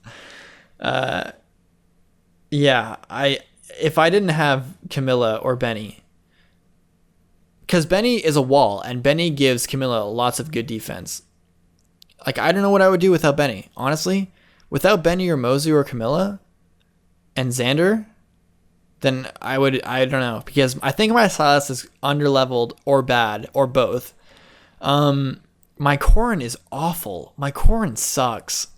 Yeah, if I didn't have Camilla or Benny, because Benny is a wall, and Benny gives Camilla lots of good defense. Like, I don't know what I would do without Benny. Honestly, without Benny or Mozu or Camilla and Xander, then I don't know. Because I think my Silas is underleveled or bad or both. My Corrin is awful. My Corrin sucks.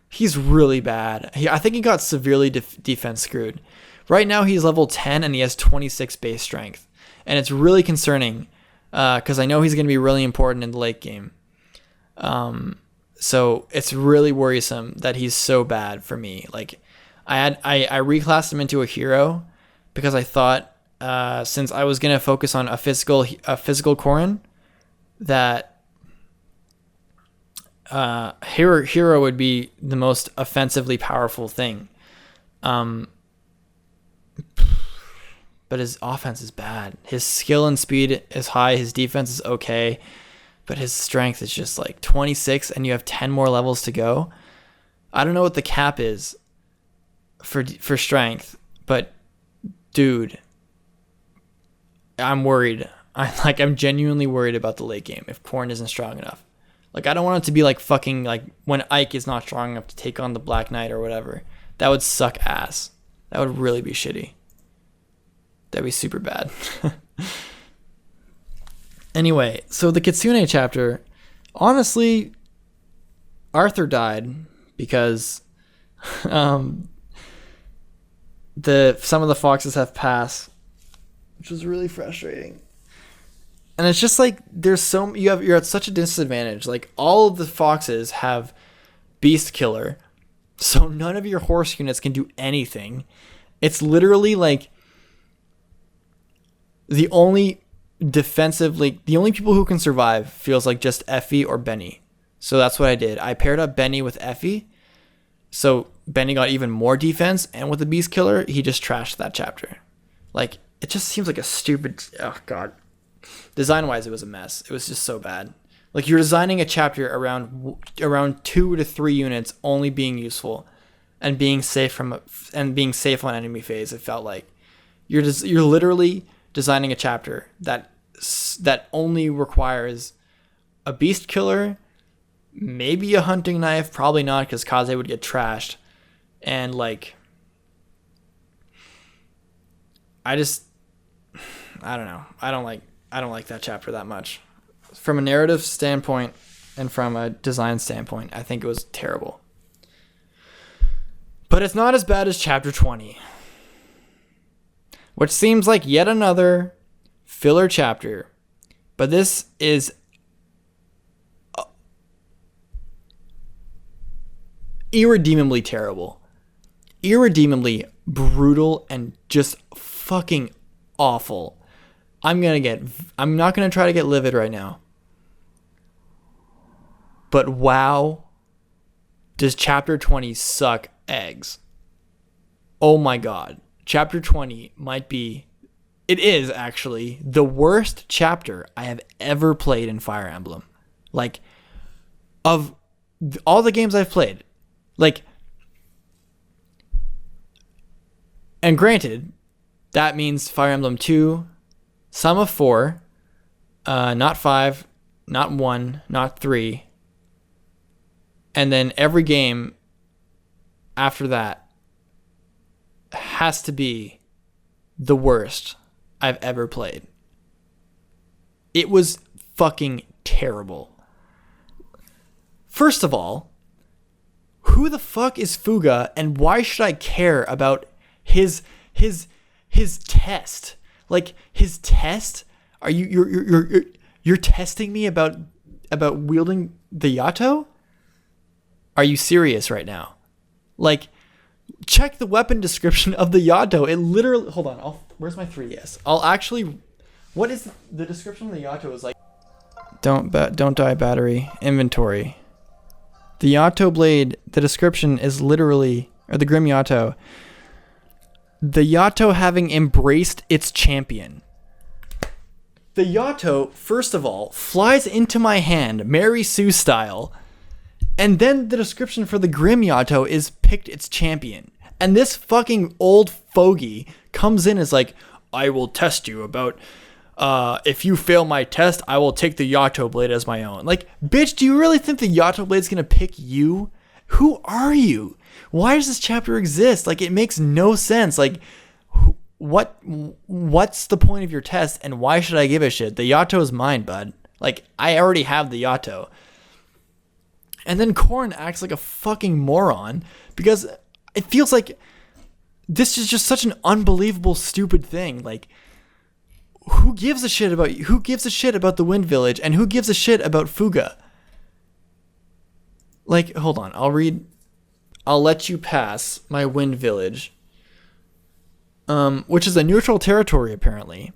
He's really bad. I think he got severely defense screwed. Right now he's level 10 and he has 26 base strength. And it's really concerning because I know he's going to be really important in the late game. So it's really worrisome that he's so bad for me. Like I reclassed him into a hero because I thought since I was going to focus on a physical Corrin, that hero would be the most offensively powerful thing. But his offense is bad. His skill and speed is high. His defense is okay. But his strength is just like 26 and you have 10 more levels to go. I don't know what the cap is for strength, but dude, I'm worried. I'm genuinely worried about the late game if Corrin isn't strong enough. Like, I don't want it to be like fucking like when Ike is not strong enough to take on the Black Knight or whatever. That would suck ass. That would really be shitty. That'd be super bad. Anyway, so the Kitsune chapter, honestly, Arthur died because some of the foxes have passed, which was really frustrating. And it's just like you're at such a disadvantage. Like all of the foxes have Beast Killer. So none of your horse units can do anything. It's literally like the only the only people who can survive feels like just Effie or Benny. So that's what I did. I paired up Benny with Effie. So Benny got even more defense, and with the Beast Killer, he just trashed that chapter. Like, it just seems like a stupid... Oh, God. Design-wise, it was a mess. It was just so bad. Like, you're designing a chapter around 2 to 3 units only being useful and being safe on enemy phase. It felt like you're literally designing a chapter that only requires a Beast Killer, maybe a hunting knife, probably not because Kaze would get trashed, and like I don't know. I don't like that chapter that much. From a narrative standpoint and from a design standpoint, I think it was terrible. But it's not as bad as chapter 20, which seems like yet another filler chapter. But this is irredeemably terrible, irredeemably brutal, and just fucking awful. I'm not going to try to get livid right now. But wow, does chapter 20 suck eggs. Oh my God. Chapter 20 it is actually the worst chapter I have ever played in Fire Emblem. Like, of all the games I've played. Like, and granted, that means Fire Emblem 2, Sum of 4, not 5, not 1, not 3, and then every game after that has to be the worst I've ever played. It was fucking terrible. First of all, who the fuck is Fuga, and why should I care about his test? Like, his test? Are you're testing me about wielding the Yato? Are you serious right now? Like, check the weapon description of the Yato. It literally... Hold on. Where's my 3DS? I'll actually... What is the description of the Yato? Is like... Don't die battery. Inventory. The Yato blade, the description is literally... Or the Grim Yato. The Yato having embraced its champion. The Yato, first of all, flies into my hand, Mary Sue style. And then the description for the Grim Yato is picked its champion. And this fucking old fogey comes in as like, I will test you about, if you fail my test, I will take the Yato blade as my own. Like, bitch, do you really think the Yato blade's gonna pick you? Who are you? Why does this chapter exist? Like, it makes no sense. Like, what's the point of your test, and why should I give a shit? The Yato is mine, bud. Like, I already have the Yato. And then Korn acts like a fucking moron because it feels like this is just such an unbelievable stupid thing. Like, who gives a shit about you? Who gives a shit about the Wind Village, and who gives a shit about Fuga? Like, hold on. I'll let you pass my Wind Village, which is a neutral territory apparently.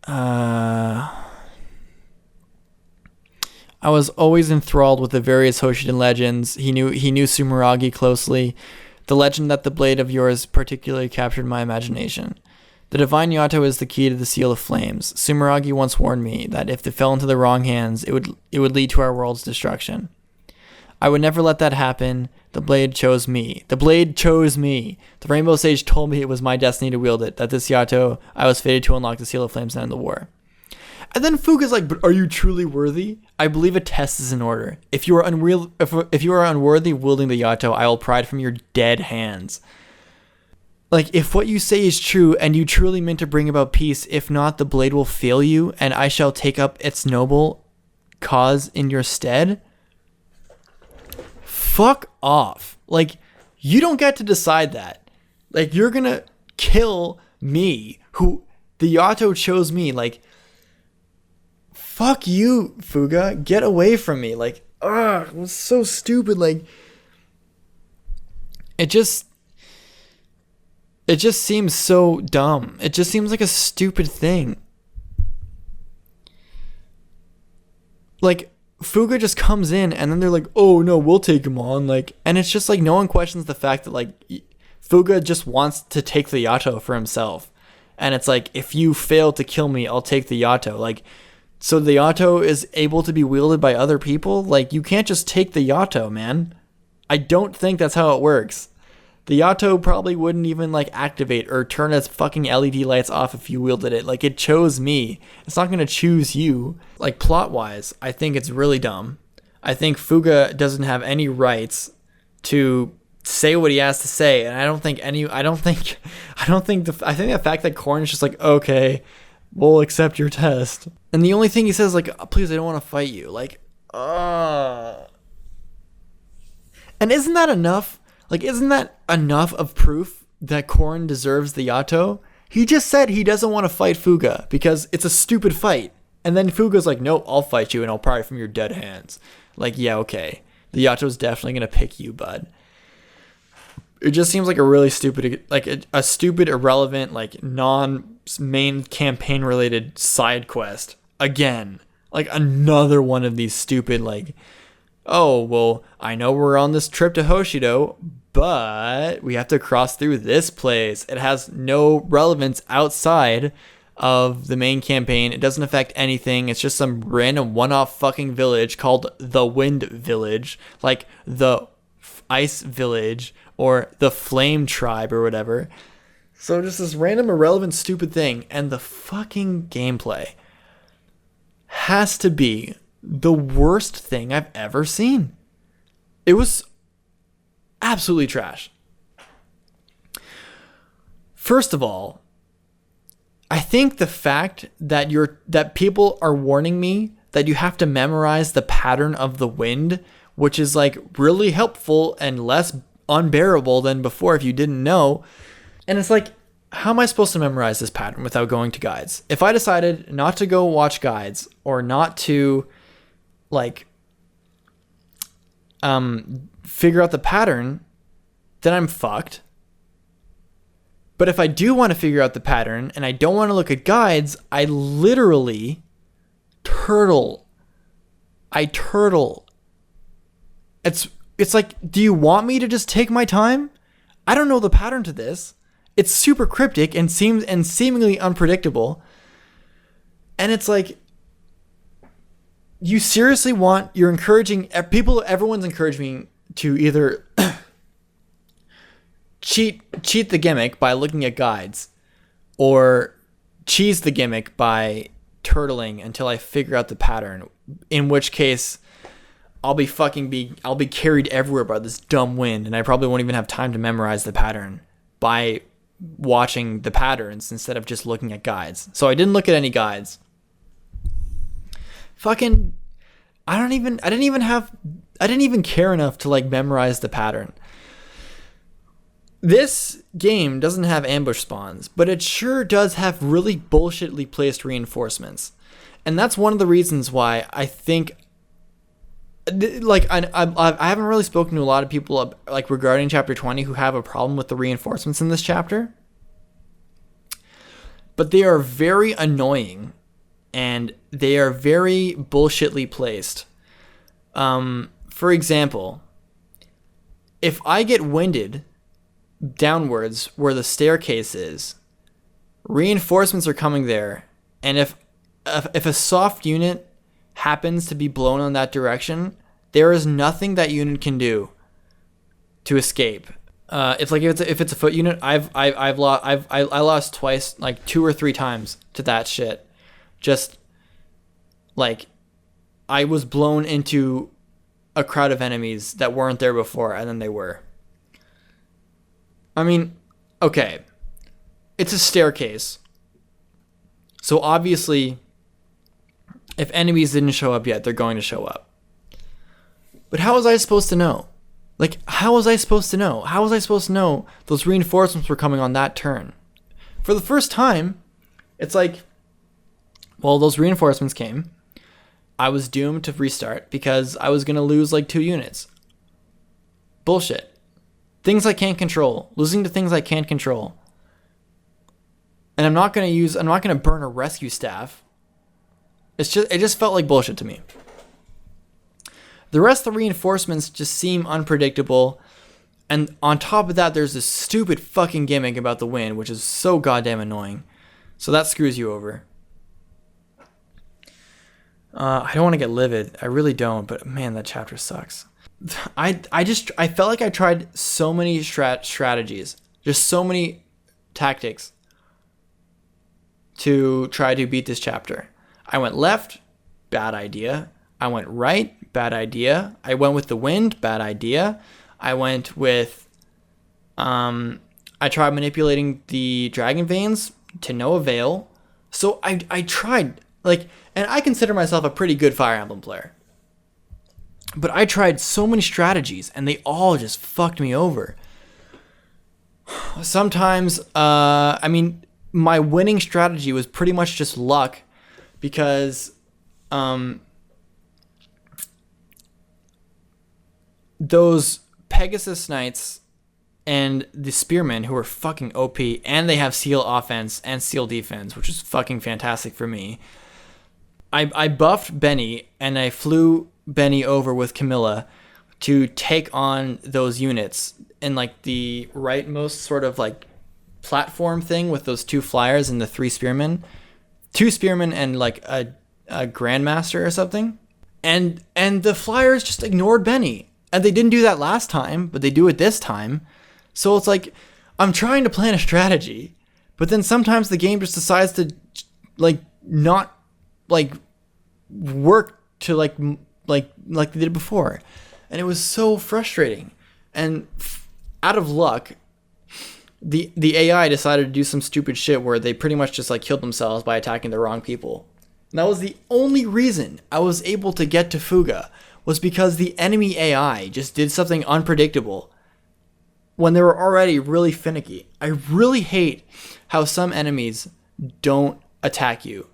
I was always enthralled with the various Hoshiden legends. He knew Sumeragi closely. The legend that the blade of yours particularly captured my imagination. The divine Yato is the key to the Seal of Flames. Sumeragi once warned me that if it fell into the wrong hands, it would lead to our world's destruction. I would never let that happen. The blade chose me. The blade chose me. The Rainbow Sage told me it was my destiny to wield it, that this Yato, I was fated to unlock the Seal of Flames and end the war. And then Fuga's like, but are you truly worthy? I believe a test is in order. If you are unworthy wielding the Yato, I will pry it from your dead hands. Like, if what you say is true, and you truly meant to bring about peace, if not, the blade will fail you, and I shall take up its noble cause in your stead. Fuck off. Like, you don't get to decide that. Like, you're gonna kill me, who the Yato chose me. Like, fuck you, Fuga. Get away from me. Like, ugh, it was so stupid. Like, it just seems so dumb. It just seems like a stupid thing. Like, Fuga just comes in and then they're like, oh no, we'll take him on. Like, and it's just like, no one questions the fact that like Fuga just wants to take the Yato for himself. And it's like, if you fail to kill me, I'll take the Yato. Like, so the Yato is able to be wielded by other people? Like, you can't just take the Yato, man. I don't think that's how it works. The Yato probably wouldn't even like activate or turn its fucking LED lights off if you wielded it. Like, it chose me. It's not going to choose you. Like, plot-wise, I think it's really dumb. I think Fuga doesn't have any rights to say what he has to say, and I think the fact that Korn is just like, okay, we'll accept your test. And the only thing he says is like, oh, please, I don't want to fight you. Like, and isn't that enough? Like, isn't that enough of proof that Korn deserves the Yato? He just said he doesn't want to fight Fuga because it's a stupid fight. And then Fuga's like, nope, I'll fight you and I'll pry from your dead hands. Like, yeah, okay. The Yato's definitely going to pick you, bud. It just seems like a really stupid, like a stupid, irrelevant, like non-main campaign related side quest. Again, like another one of these stupid, like, oh, well, I know we're on this trip to Hoshido, but we have to cross through this place. It has no relevance outside of the main campaign. It doesn't affect anything. It's just some random one-off fucking village called the Wind Village, like the Ice Village or the Flame Tribe or whatever. So just this random irrelevant stupid thing, and the fucking gameplay has to be the worst thing I've ever seen. It was absolutely trash. First of all, I think the fact that people are warning me that you have to memorize the pattern of the wind, which is like really helpful and less unbearable than before if you didn't know. And it's like, how am I supposed to memorize this pattern without going to guides? If I decided not to go watch guides or not to like figure out the pattern, then I'm fucked. But if I do want to figure out the pattern and I don't want to look at guides, I literally turtle. It's like, do you want me to just take my time? I don't know the pattern to this. It's super cryptic and seemingly unpredictable. And it's like, you seriously everyone's encouraging me to either cheat the gimmick by looking at guides or cheese the gimmick by turtling until I figure out the pattern, in which case I'll be carried everywhere by this dumb wind, and I probably won't even have time to memorize the pattern by watching the patterns instead of just looking at guides. So I didn't look at any guides. Fucking, I didn't even care enough to like memorize the pattern. This game doesn't have ambush spawns, but it sure does have really bullshitly placed reinforcements. And that's one of the reasons why I think, like, I haven't really spoken to a lot of people like regarding chapter 20 who have a problem with the reinforcements in this chapter. But they are very annoying and they are very bullshitly placed. For example, if I get winded downwards where the staircase is, reinforcements are coming there, and if a soft unit happens to be blown in that direction, there is nothing that unit can do to escape. It's like if it's a foot unit, I lost twice, like 2 or 3 times to that shit. Just like I was blown into a crowd of enemies that weren't there before, and then they were. I mean, okay, it's a staircase, so obviously if enemies didn't show up yet, they're going to show up. But how was I supposed to know? Like, how was I supposed to know? How was I supposed to know those reinforcements were coming on that turn? For the first time, it's like, well, those reinforcements came. I was doomed to restart because I was going to lose like 2 units. Bullshit. Things I can't control. Losing to things I can't control. And I'm not going to burn a rescue staff. It just felt like bullshit to me. The rest of the reinforcements just seem unpredictable. And on top of that, there's this stupid fucking gimmick about the wind, which is so goddamn annoying. So that screws you over. I don't want to get livid. I really don't. But man, that chapter sucks. I felt like I tried so many strategies. Just so many tactics to try to beat this chapter. I went left, bad idea. I went right, bad idea. I went with the wind, bad idea. I went with, I tried manipulating the dragon veins to no avail. So I tried, like, and I consider myself a pretty good Fire Emblem player. But I tried so many strategies and they all just fucked me over. Sometimes, my winning strategy was pretty much just luck because, those Pegasus Knights and the Spearmen, who are fucking OP, and they have Seal offense and Seal defense, which is fucking fantastic for me. I buffed Benny, and I flew Benny over with Camilla to take on those units in like the rightmost sort of like platform thing with those 2 flyers and the 3 spearmen. 2 spearmen and like a grandmaster or something. And the flyers just ignored Benny. And they didn't do that last time, but they do it this time. So it's like, I'm trying to plan a strategy, but then sometimes the game just decides to like not like work to like they did before. And it was so frustrating. And out of luck, the AI decided to do some stupid shit where they pretty much just like killed themselves by attacking the wrong people. And that was the only reason I was able to get to Fuga, was because the enemy AI just did something unpredictable when they were already really finicky. I really hate how some enemies don't attack you.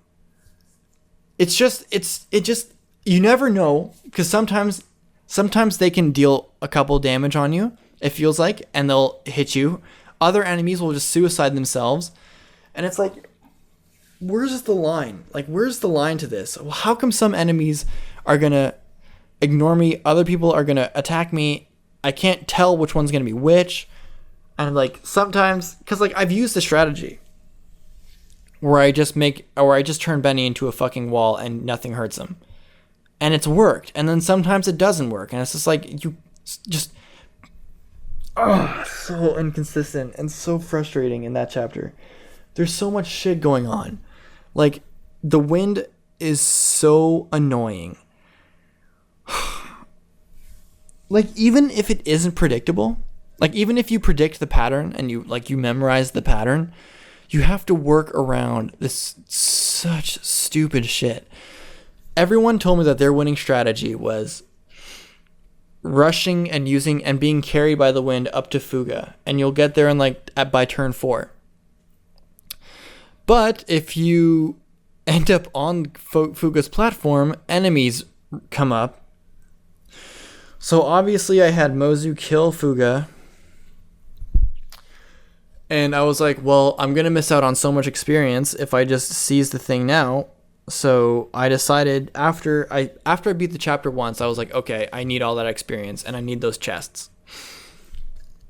It's just, you never know, because sometimes they can deal a couple damage on you, it feels like, and they'll hit you. Other enemies will just suicide themselves. And it's like, where's the line? Like, where's the line to this? How come some enemies are going to ignore me, other people are going to attack me? I can't tell which one's going to be which. And like sometimes, because like I've used the strategy where I just turn Benny into a fucking wall and nothing hurts him. And it's worked. And then sometimes it doesn't work. And it's just like, you just, so inconsistent and so frustrating in that chapter. There's so much shit going on. Like, the wind is so annoying. Like, even if it isn't predictable, like, even if you predict the pattern and you memorize the pattern, you have to work around this such stupid shit. Everyone told me that their winning strategy was rushing and using and being carried by the wind up to Fuga, and you'll get there in by turn 4. But if you end up on Fuga's platform, enemies come up. So obviously I had Mozu kill Fuga, and I was like, well, I'm going to miss out on so much experience if I just seize the thing now. So I decided after I beat the chapter once, I was like, okay, I need all that experience and I need those chests.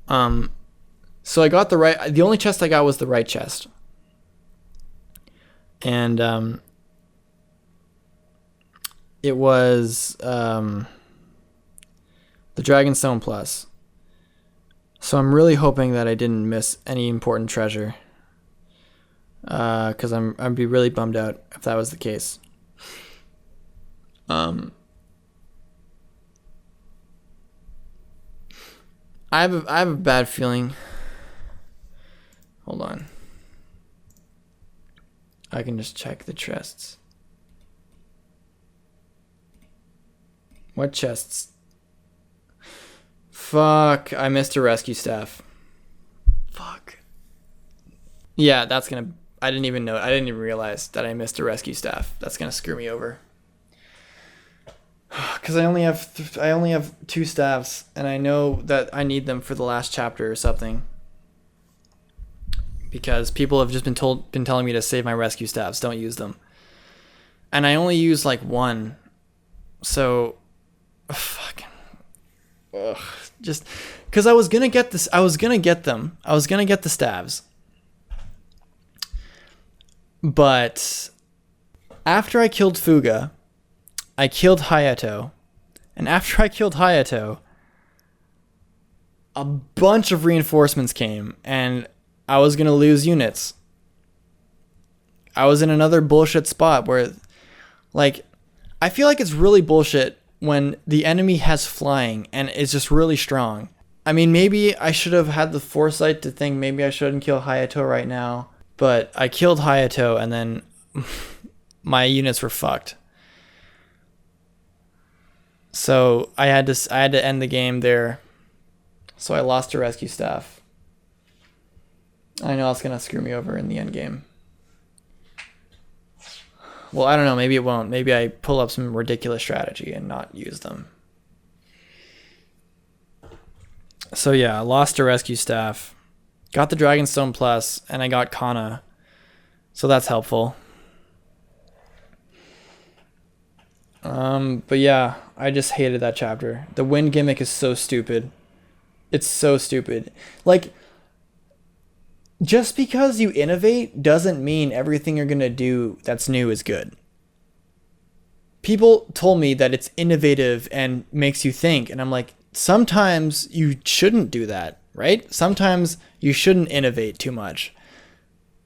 So I got the only chest I got was the right chest. And it was the Dragonstone Plus. So I'm really hoping that I didn't miss any important treasure. Because I'd be really bummed out if that was the case. I have a bad feeling. Hold on. I can just check the chests. What chests? Fuck, I missed a rescue staff. Fuck. Yeah, that's gonna... I didn't even realize that I missed a rescue staff. That's gonna screw me over. because I only have 2 staffs, and I know that I need them for the last chapter or something. Because people have just been telling me to save my rescue staffs, don't use them. And I only use like 1. So just because I was gonna get this, I was gonna get them. I was gonna get the staves. But after I killed Fuga, I killed Hayato. And after I killed Hayato, a bunch of reinforcements came, and I was going to lose units. I was in another bullshit spot where, like, I feel like it's really bullshit when the enemy has flying and is just really strong. I mean, maybe I should have had the foresight to think maybe I shouldn't kill Hayato right now, but I killed Hayato and then my units were fucked. So I had to end the game there. So I lost a rescue staff. I know it's going to screw me over in the end game. Well, I don't know. Maybe it won't. Maybe I pull up some ridiculous strategy and not use them. So yeah, I lost a rescue staff. Got the Dragonstone Plus, and I got Kana. So that's helpful. But yeah, I just hated that chapter. The wind gimmick is so stupid. It's so stupid. Like, just because you innovate doesn't mean everything you're going to do that's new is good. People told me that it's innovative and makes you think. And I'm like, sometimes you shouldn't do that, right? Sometimes you shouldn't innovate too much.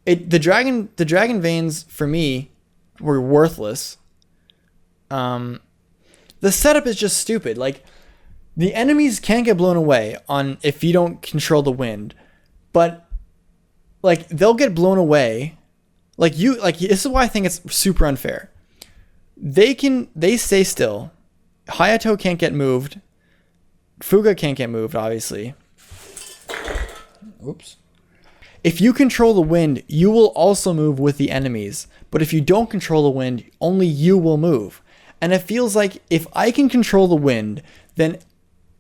The dragon veins for me were worthless. The setup is just stupid. Like, the enemies can't get blown away on if you don't control the wind, but like, they'll get blown away. Like, this is why I think it's super unfair. They stay still. Hayato can't get moved. Fuga can't get moved, obviously. Oops. If you control the wind, you will also move with the enemies. But if you don't control the wind, only you will move. And it feels like if I can control the wind, then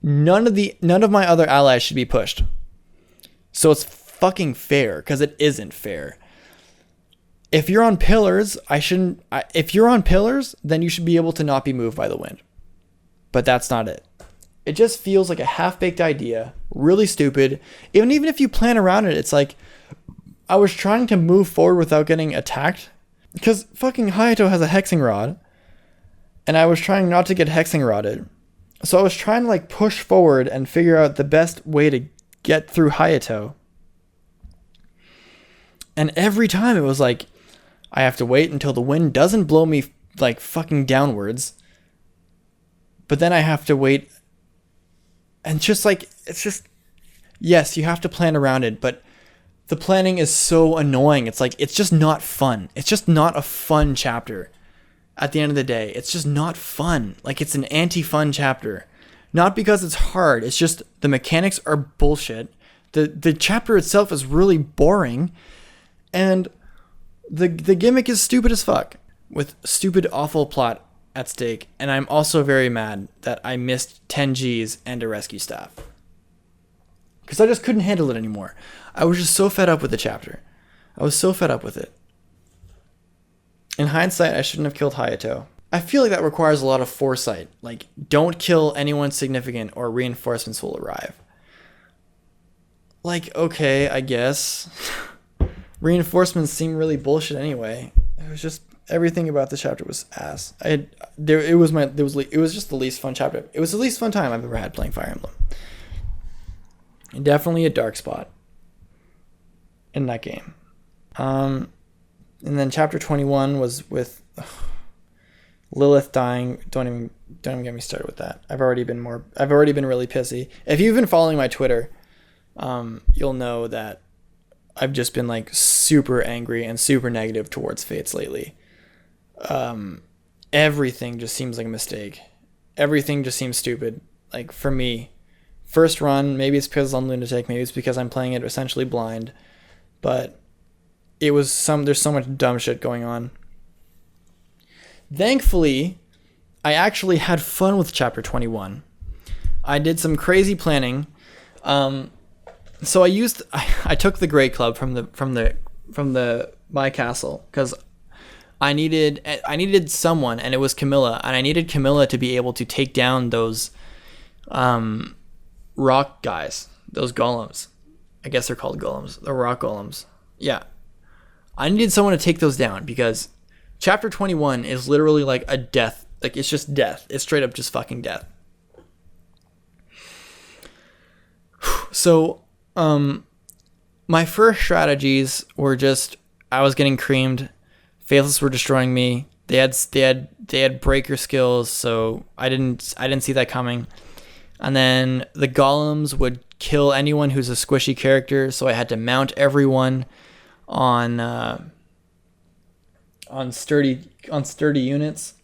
none of my other allies should be pushed. So it's fucking fair, because it isn't fair. If you're on pillars, if you're on pillars, then you should be able to not be moved by the wind. But that's not it. It just feels like a half-baked idea, really stupid. Even if you plan around it, it's like, I was trying to move forward without getting attacked, because fucking Hayato has a hexing rod, and I was trying not to get hexing rodded. So I was trying to like push forward and figure out the best way to get through Hayato. And every time it was like, I have to wait until the wind doesn't blow me like fucking downwards. But then I have to wait. And just like, it's just, yes, you have to plan around it, but the planning is so annoying. It's like, it's just not fun. It's just not a fun chapter. At the end of the day, it's just not fun. Like, it's an anti-fun chapter. Not because it's hard. It's just the mechanics are bullshit. The chapter itself is really boring. And the gimmick is stupid as fuck, with stupid, awful plot at stake. And I'm also very mad that I missed 10 Gs and a rescue staff, because I just couldn't handle it anymore. I was just so fed up with the chapter. I was so fed up with it. In hindsight, I shouldn't have killed Hayato. I feel like that requires a lot of foresight. Like, don't kill anyone significant or reinforcements will arrive. Like, okay, I guess. Reinforcements seem really bullshit anyway. It was just, everything about this chapter was ass. It was just the least fun chapter. It was the least fun time I've ever had playing Fire Emblem. Definitely a dark spot in that game. And then chapter 21 was with Lilith dying. Don't even get me started with that. I've already been really pissy. If you've been following my Twitter, you'll know that I've just been like super angry and super negative towards Fates lately. Everything just seems like a mistake. Everything just seems stupid. Like, for me, first run, maybe it's because I'm Lunatic, maybe it's because I'm playing it essentially blind, but there's so much dumb shit going on. Thankfully, I actually had fun with chapter 21. I did some crazy planning. So I took the Great Club from my castle because I needed someone, and it was Camilla, and I needed Camilla to be able to take down those rock guys, those golems. I guess they're called golems, the rock golems. Yeah. I needed someone to take those down because chapter 21 is literally like a death. Like, it's just death. It's straight up just fucking death. So, my first strategies were just, I was getting creamed. Faithless were destroying me. They had breaker skills, so I didn't see that coming. And then the golems would kill anyone who's a squishy character, so I had to mount everyone on sturdy units.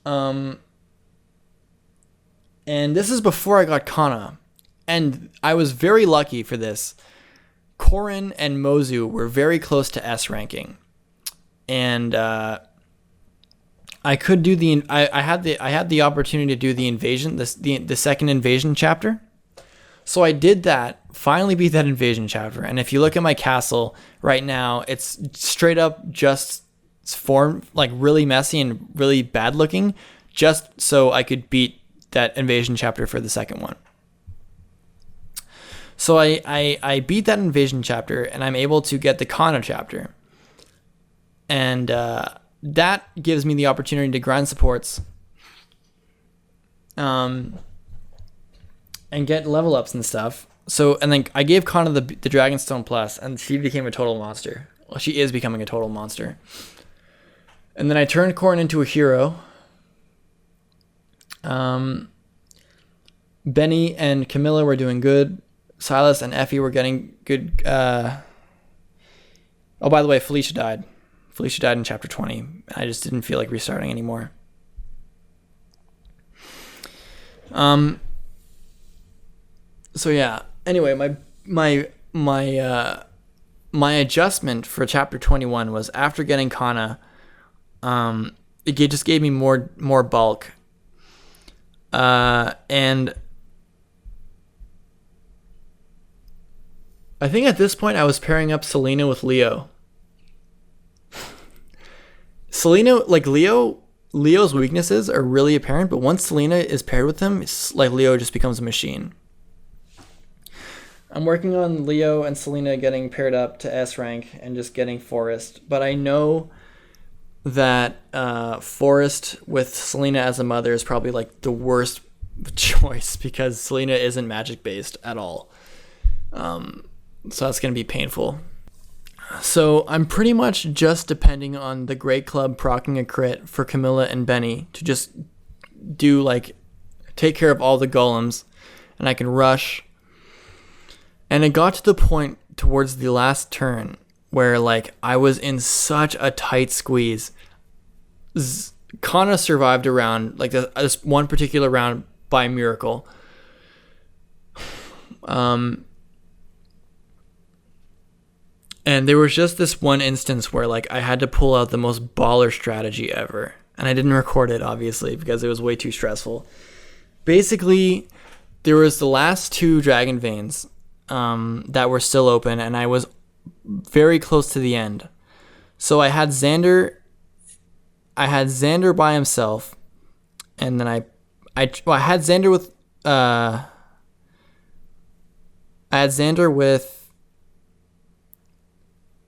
And this is before I got Kana, and I was very lucky for this. Korin and Mozu were very close to S ranking, and I could do I had the opportunity to do the invasion, the second invasion chapter. So I did that, finally beat that invasion chapter. And if you look at my castle right now, it's straight up just formed like really messy and really bad looking, just so I could beat that invasion chapter for the second one. So I beat that invasion chapter, and I'm able to get the Kana chapter. And that gives me the opportunity to grind supports and get level ups and stuff. So, and then I gave Kana the Dragonstone Plus, and she became a total monster. Well, she is becoming a total monster. And then I turned Korin into a hero. Benny and Camilla were doing good. Silas and Effie were getting good. Oh, by the way, Felicia died. Felicia died in chapter 20. I just didn't feel like restarting anymore. So yeah. Anyway, my adjustment for chapter 21 was after getting Kana. It just gave me more bulk. And I think at this point I was pairing up Selena with Leo. Selena, like Leo's weaknesses are really apparent, but once Selena is paired with him, it's like Leo just becomes a machine. I'm working on Leo and Selena getting paired up to S rank and just getting Forest, but I know that Forest with Selena as a mother is probably like the worst choice because Selena isn't magic based at all. So that's going to be painful. So I'm pretty much just depending on the Great Club proccing a crit for Camilla and Benny to just do like take care of all the golems, and I can rush. And it got to the point towards the last turn where like I was in such a tight squeeze. Kana survived a round, like this one particular round by miracle. And there was just this one instance where like I had to pull out the most baller strategy ever. And I didn't record it, obviously, because it was way too stressful. Basically, there was the last two dragon veins that were still open, and I was very close to the end. So I had Xander by himself, and then I had Xander with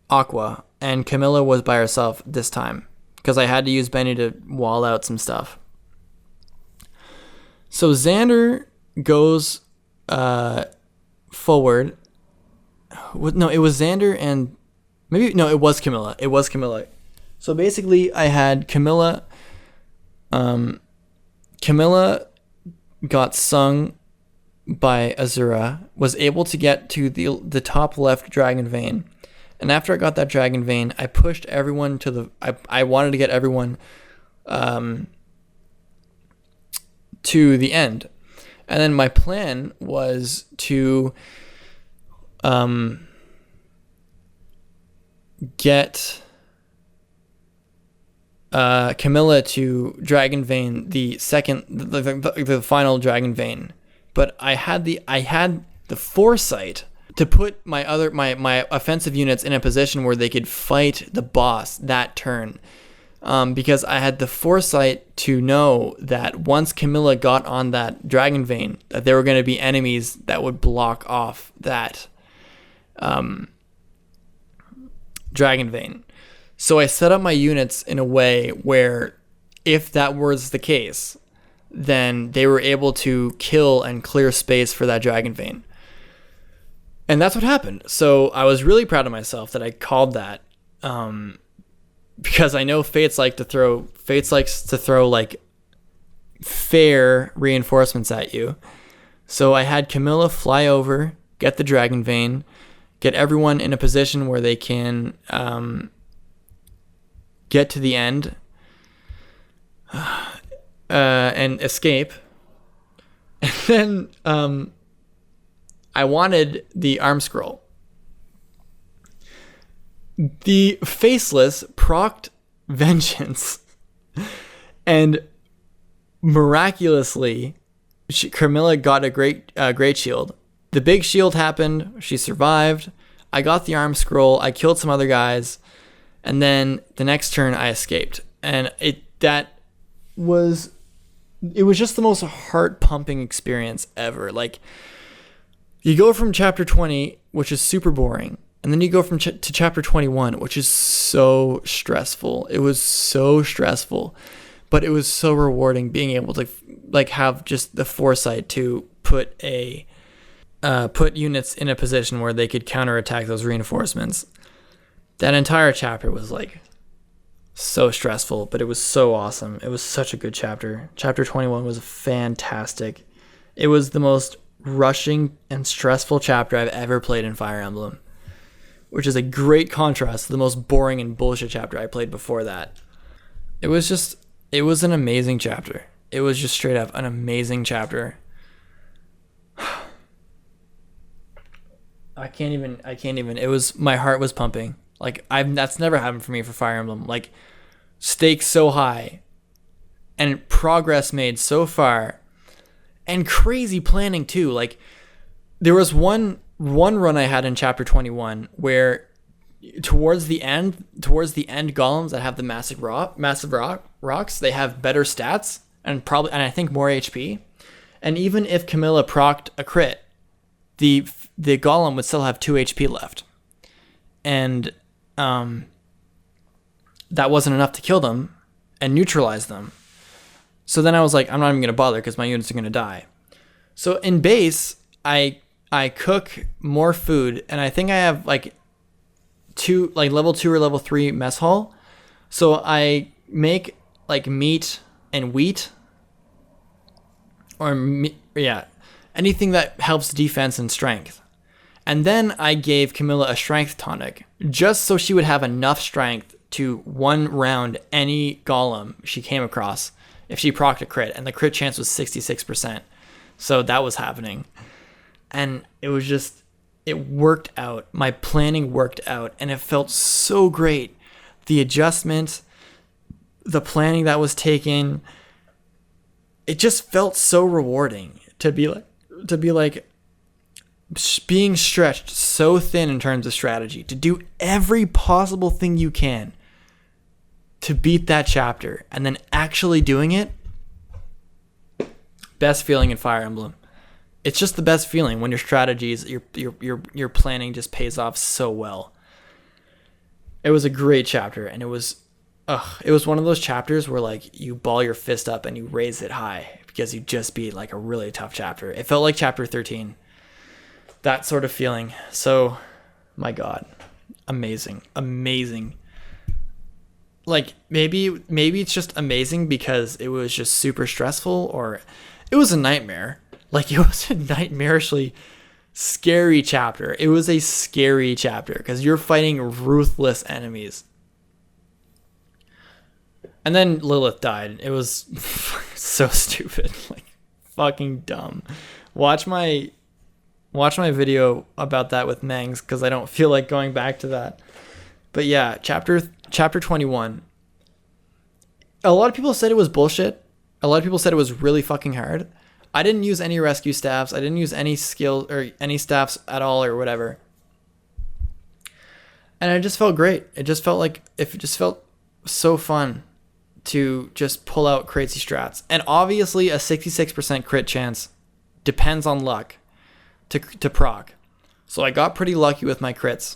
Aqua, and Camilla was by herself this time because I had to use Benny to wall out some stuff. So Xander goes forward. No, it was Xander and it was Camilla. It was Camilla. So basically, I had Camilla. Camilla got sung by Azura, was able to get to the top left dragon vein. And after I got that dragon vein, I pushed everyone to I wanted to get everyone to the end. And then my plan was to get Camilla to Dragon Vein the final Dragon Vein, but I had the foresight to put my offensive units in a position where they could fight the boss that turn, because I had the foresight to know that once Camilla got on that Dragon Vein, that there were going to be enemies that would block off that Dragon Vein. So I set up my units in a way where if that was the case, then they were able to kill and clear space for that Dragon Vein. And that's what happened. So I was really proud of myself that I called that, because I know Fates likes to throw like fair reinforcements at you. So I had Camilla fly over, get the Dragon Vein, get everyone in a position where they can get to the end and escape. And then I wanted the arm scroll. The Faceless procced Vengeance, and miraculously Camilla got a great shield. The big shield happened, she survived, I got the arm scroll, I killed some other guys, and then the next turn I escaped. And it was just the most heart pumping experience ever. Like, you go from chapter 20, which is super boring, and then you go to chapter 21, which is so stressful. It was so stressful, but it was so rewarding being able to like have just the foresight to put units in a position where they could counterattack those reinforcements. That entire chapter was like so stressful, but it was so awesome. It was such a good chapter. Chapter 21 was fantastic. It was the most rushing and stressful chapter I've ever played in Fire Emblem, which is a great contrast to the most boring and bullshit chapter I played before that. It was an amazing chapter. It was just straight up an amazing chapter. I can't even. My heart was pumping. Like, that's never happened for me for Fire Emblem. Like, stakes so high and progress made so far and crazy planning too. Like, there was one run I had in chapter 21 where towards the end golems that have the massive rocks, they have better stats and I think more HP. And even if Camilla procced a crit, the golem would still have 2 HP left. And that wasn't enough to kill them and neutralize them. So then I was like, I'm not even going to bother because my units are going to die. So in base, I cook more food, and I think I have like level 2 or level 3 mess hall. So I make like meat and wheat, anything that helps defense and strength. And then I gave Camilla a strength tonic, just so she would have enough strength to one round any golem she came across if she procced a crit, and the crit chance was 66%. So that was happening. And it worked out. My planning worked out, and it felt so great. The adjustment, the planning that was taken, it just felt so rewarding to be like being stretched so thin in terms of strategy, to do every possible thing you can to beat that chapter, and then actually doing it. Best feeling in Fire Emblem. It's just the best feeling when your strategies, your planning just pays off so well. It was a great chapter, and it was one of those chapters where like you ball your fist up and you raise it high because you just beat like a really tough chapter. It felt like chapter 13. That sort of feeling. So, my God, amazing. Like, maybe it's just amazing because it was just super stressful, or it was a nightmare. Like, it was a nightmarishly scary chapter. It was a scary chapter because you're fighting ruthless enemies. And then Lilith died. It was so stupid. Like, fucking dumb. Watch my video about that with Mangs, because I don't feel like going back to that. But yeah, chapter 21. a lot of people said it was bullshit. A lot of people said it was really fucking hard. I didn't use any rescue staffs. I didn't use any skill or any staffs at all or whatever. And it just felt great. It just felt so fun to just pull out crazy strats. And obviously a 66% crit chance depends on luck to proc. So I got pretty lucky with my crits.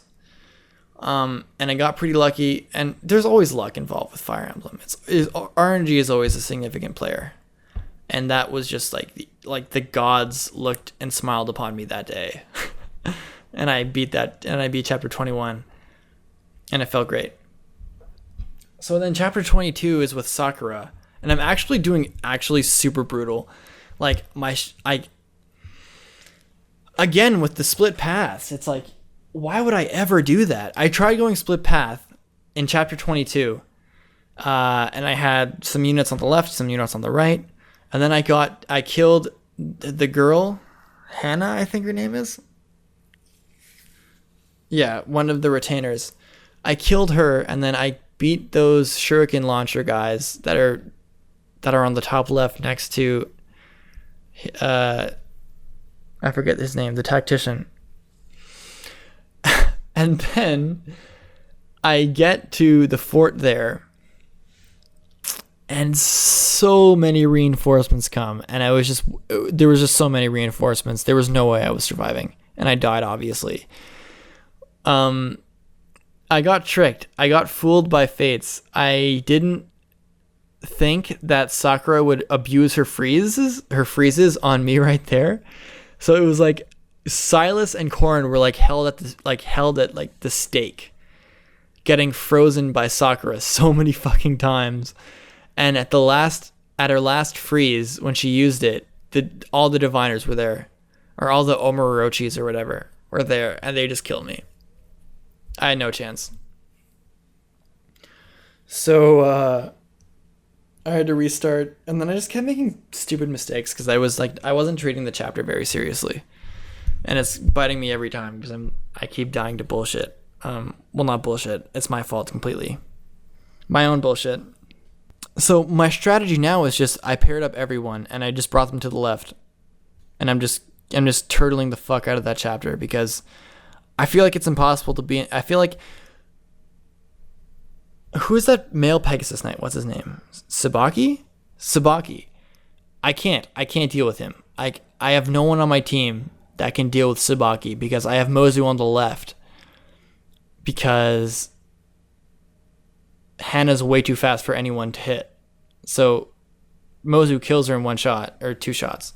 And I got pretty lucky, and there's always luck involved with Fire Emblem. RNG is always a significant player. And that was just like the gods looked and smiled upon me that day. and I beat chapter 21. And it felt great. So then chapter 22 is with Sakura, and I'm actually doing super brutal. Like again with the split paths, it's like, why would I ever do that? I tried going split path in chapter 22, and I had some units on the left, some units on the right, and then I killed the girl, Hannah, I think her name is. Yeah, one of the retainers. I killed her, and then I beat those shuriken launcher guys that are on the top left next to I forget his name, the tactician. And then I get to the fort there, and so many reinforcements come, and there was just so many reinforcements. There was no way I was surviving, and I died, obviously. I got tricked. I got fooled by fates. I didn't think that Sakura would abuse her freezes on me right there. So it was like Silas and Corrin were held at the stake, getting frozen by Sakura so many fucking times. And at her last freeze, when she used it, all the diviners were there, or all the Omorochis or whatever were there, and they just killed me. I had no chance. So I had to restart, and then I just kept making stupid mistakes because I wasn't treating the chapter very seriously, and it's biting me every time because I keep dying to bullshit. Well, not bullshit. It's my fault completely. My own bullshit. So my strategy now is just I paired up everyone and I just brought them to the left, and I'm just turtling the fuck out of that chapter because I feel like it's impossible to be. I feel like, who is that male Pegasus Knight? What's his name? Sabaki. I can't deal with him. I have no one on my team that can deal with Sabaki because I have Mozu on the left. Because Hannah's way too fast for anyone to hit. So Mozu kills her in one shot or two shots.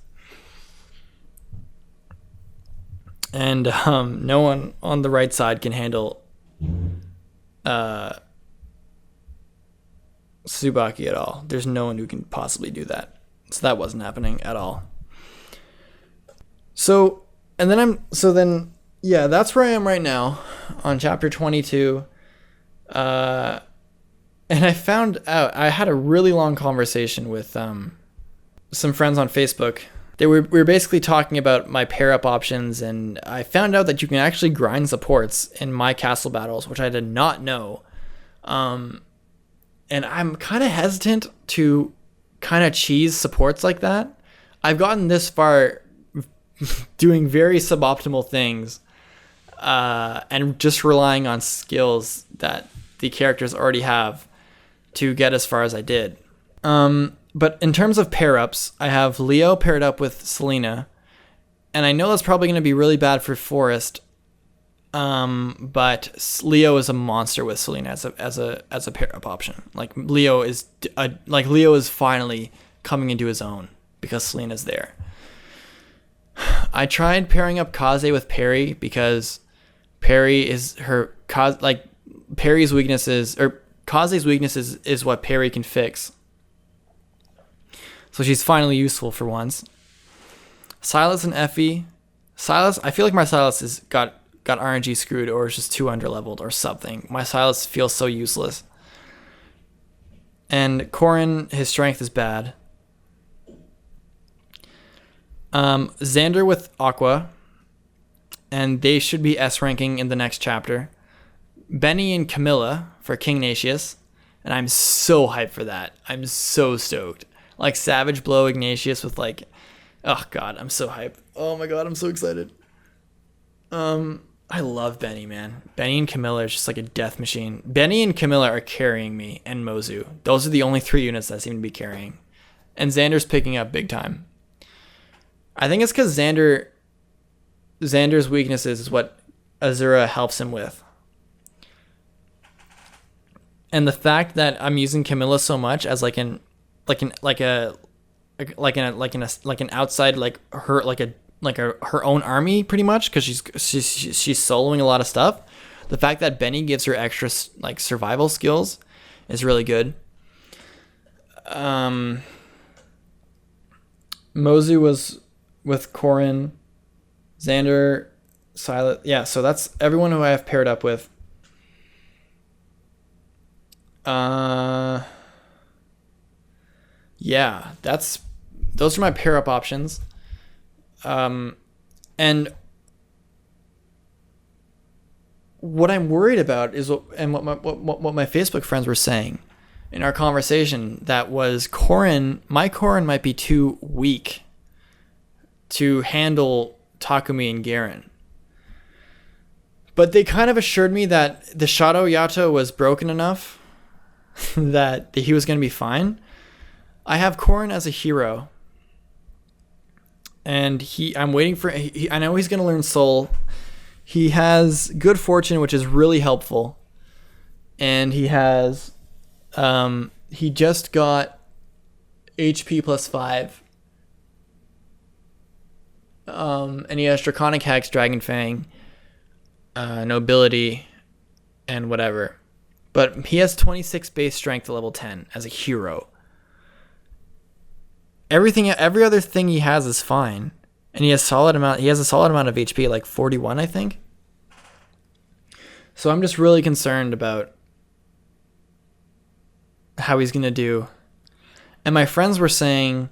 And no one on the right side can handle Tsubaki at all. There's no one who can possibly do that. So that wasn't happening at all. So that's where I am right now on chapter 22. And I found out, I had a really long conversation with some friends on Facebook. We were basically talking about my pair-up options, and I found out that you can actually grind supports in my castle battles, which I did not know. And I'm kind of hesitant to kind of cheese supports like that. I've gotten this far doing very suboptimal things and just relying on skills that the characters already have to get as far as I did. But in terms of pair-ups, I have Leo paired up with Selena, and I know that's probably going to be really bad for Forest. But Leo is a monster with Selena as a pair-up option. Leo is finally coming into his own because Selena's there. I tried pairing up Kaze with Perry because Perry is Perry's weaknesses, or Kaze's weaknesses is what Perry can fix. So she's finally useful for once. Silas and Effie. Silas, I feel like my Silas has got RNG screwed, or is just too underleveled or something. My Silas feels so useless. And Corrin, his strength is bad. Xander with Aqua, and they should be S ranking in the next chapter. Benny and Camilla for King Natius, And I'm so hyped for that. I'm so stoked. Like Savage Blow Ignatius with like, oh god, I'm so hyped. Oh my god, I'm so excited. I love Benny, man. Benny and Camilla is just like a death machine. Benny and Camilla are carrying me, and Mozu. Those are the only 3 units that seem to be carrying. And Xander's picking up big time. I think it's because Xander's weaknesses is what Azura helps him with. And the fact that I'm using Camilla so much as an outside her own army pretty much, because she's soloing a lot of stuff. The fact that Benny gives her extra like survival skills is really good. Mozu was with Corrin, Xander, Silas. Yeah, so that's everyone who I have paired up with. Yeah, those are my pair up options. And what I'm worried about is what my Facebook friends were saying in our conversation, that was my Corrin might be too weak to handle Takumi and Garen. But they kind of assured me that the Shadow Yato was broken enough that he was going to be fine. I have Corrin as a hero. And I'm waiting for... I know he's going to learn Soul. He has Good Fortune, which is really helpful. And he has... he just got HP plus 5. And he has Draconic Hex, Dragon Fang, Nobility, and whatever. But he has 26 base strength to level 10 as a hero. Every other thing he has is fine, and he has a solid amount of HP, like 41, I think. So I'm just really concerned about how he's gonna do. And my friends were saying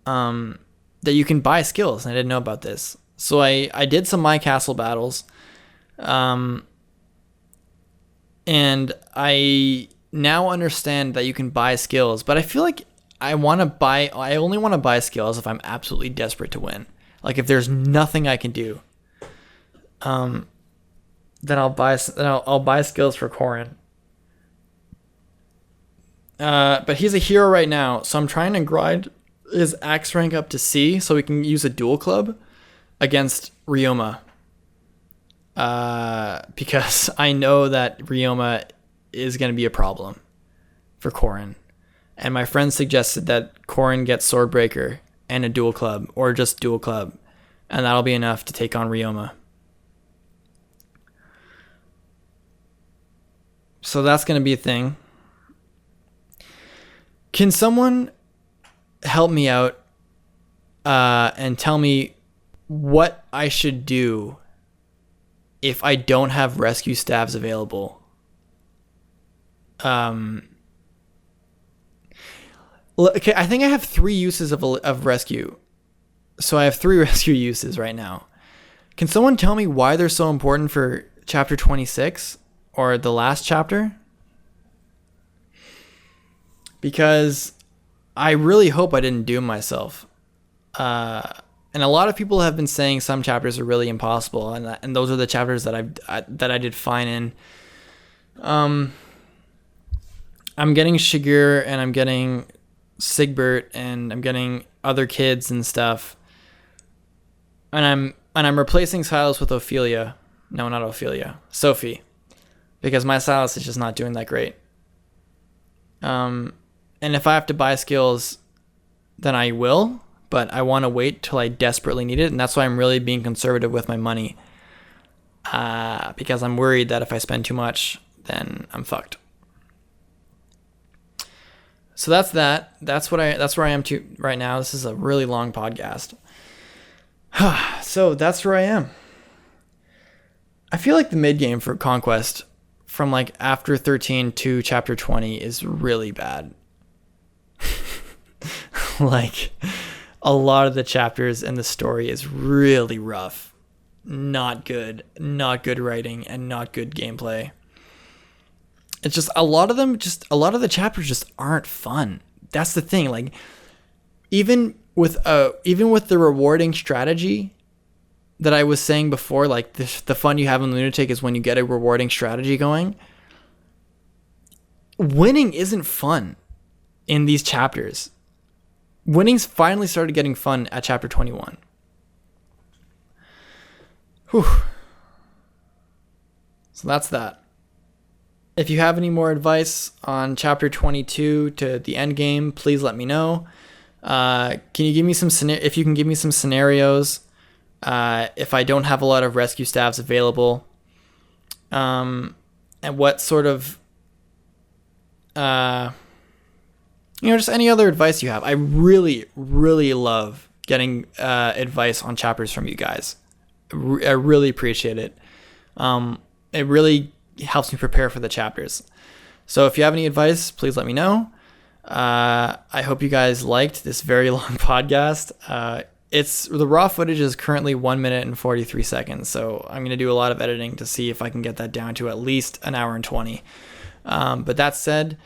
that you can buy skills, and I didn't know about this. So I did some My Castle battles, and I now understand that you can buy skills, but I feel like I only want to buy skills if I'm absolutely desperate to win. Like if there's nothing I can do, then I'll buy skills for Corrin. But he's a hero right now, so I'm trying to grind his axe rank up to C so we can use a dual club against Ryoma. Because I know that Ryoma is going to be a problem for Corrin. And my friend suggested that Corrin gets Swordbreaker and a dual club, or just dual club, and that'll be enough to take on Ryoma. So that's going to be a thing. Can someone help me out and tell me what I should do if I don't have rescue staves available? Okay, I think I have 3 uses of rescue. So I have 3 rescue uses right now. Can someone tell me why they're so important for chapter 26 or the last chapter? Because I really hope I didn't doom myself. And a lot of people have been saying some chapters are really impossible, and those are the chapters that I did fine in. I'm getting Shigur, and I'm getting Sigbert, and I'm getting other kids and stuff, and I'm replacing Silas with Ophelia. No, not Ophelia, Sophie, because my Silas is just not doing that great. And if I have to buy skills, then I will, but I want to wait till I desperately need it, and that's why I'm really being conservative with my money, because I'm worried that if I spend too much, then I'm fucked. So that's that. That's where I am right now. This is a really long podcast. So that's where I am. I feel like the mid game for Conquest from like after 13 to chapter 20 is really bad. Like a lot of the chapters in the story is really rough. Not good writing and not good gameplay. It's just a lot of the chapters just aren't fun. That's the thing. Like even with the rewarding strategy that I was saying before, like the fun you have in Lunatic is when you get a rewarding strategy going. Winning isn't fun in these chapters. Winning's finally started getting fun at chapter 21. Whew. So that's that. If you have any more advice on chapter 22 to the end game, please let me know. Can you give me if you can give me some scenarios, if I don't have a lot of rescue staffs available, and what sort of, just any other advice you have. I really, really love getting advice on chapters from you guys. I really appreciate it. It really helps me prepare for the chapters. So if you have any advice, please let me know. I hope you guys liked this very long podcast. The raw footage is currently 1 minute and 43 seconds. So I'm going to do a lot of editing to see if I can get that down to at least an hour and 20. But that said,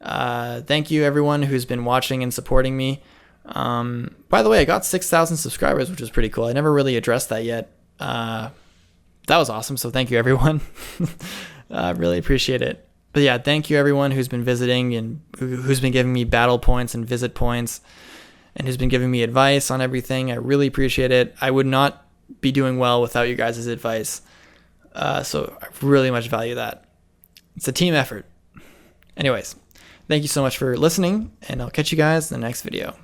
thank you everyone who's been watching and supporting me. By the way, I got 6,000 subscribers, which is pretty cool. I never really addressed that yet. That was awesome. So thank you everyone. I really appreciate it. But yeah, thank you everyone who's been visiting and who's been giving me battle points and visit points and who's been giving me advice on everything. I really appreciate it. I would not be doing well without you guys' advice. So I really much value that. It's a team effort. Anyways, thank you so much for listening, and I'll catch you guys in the next video.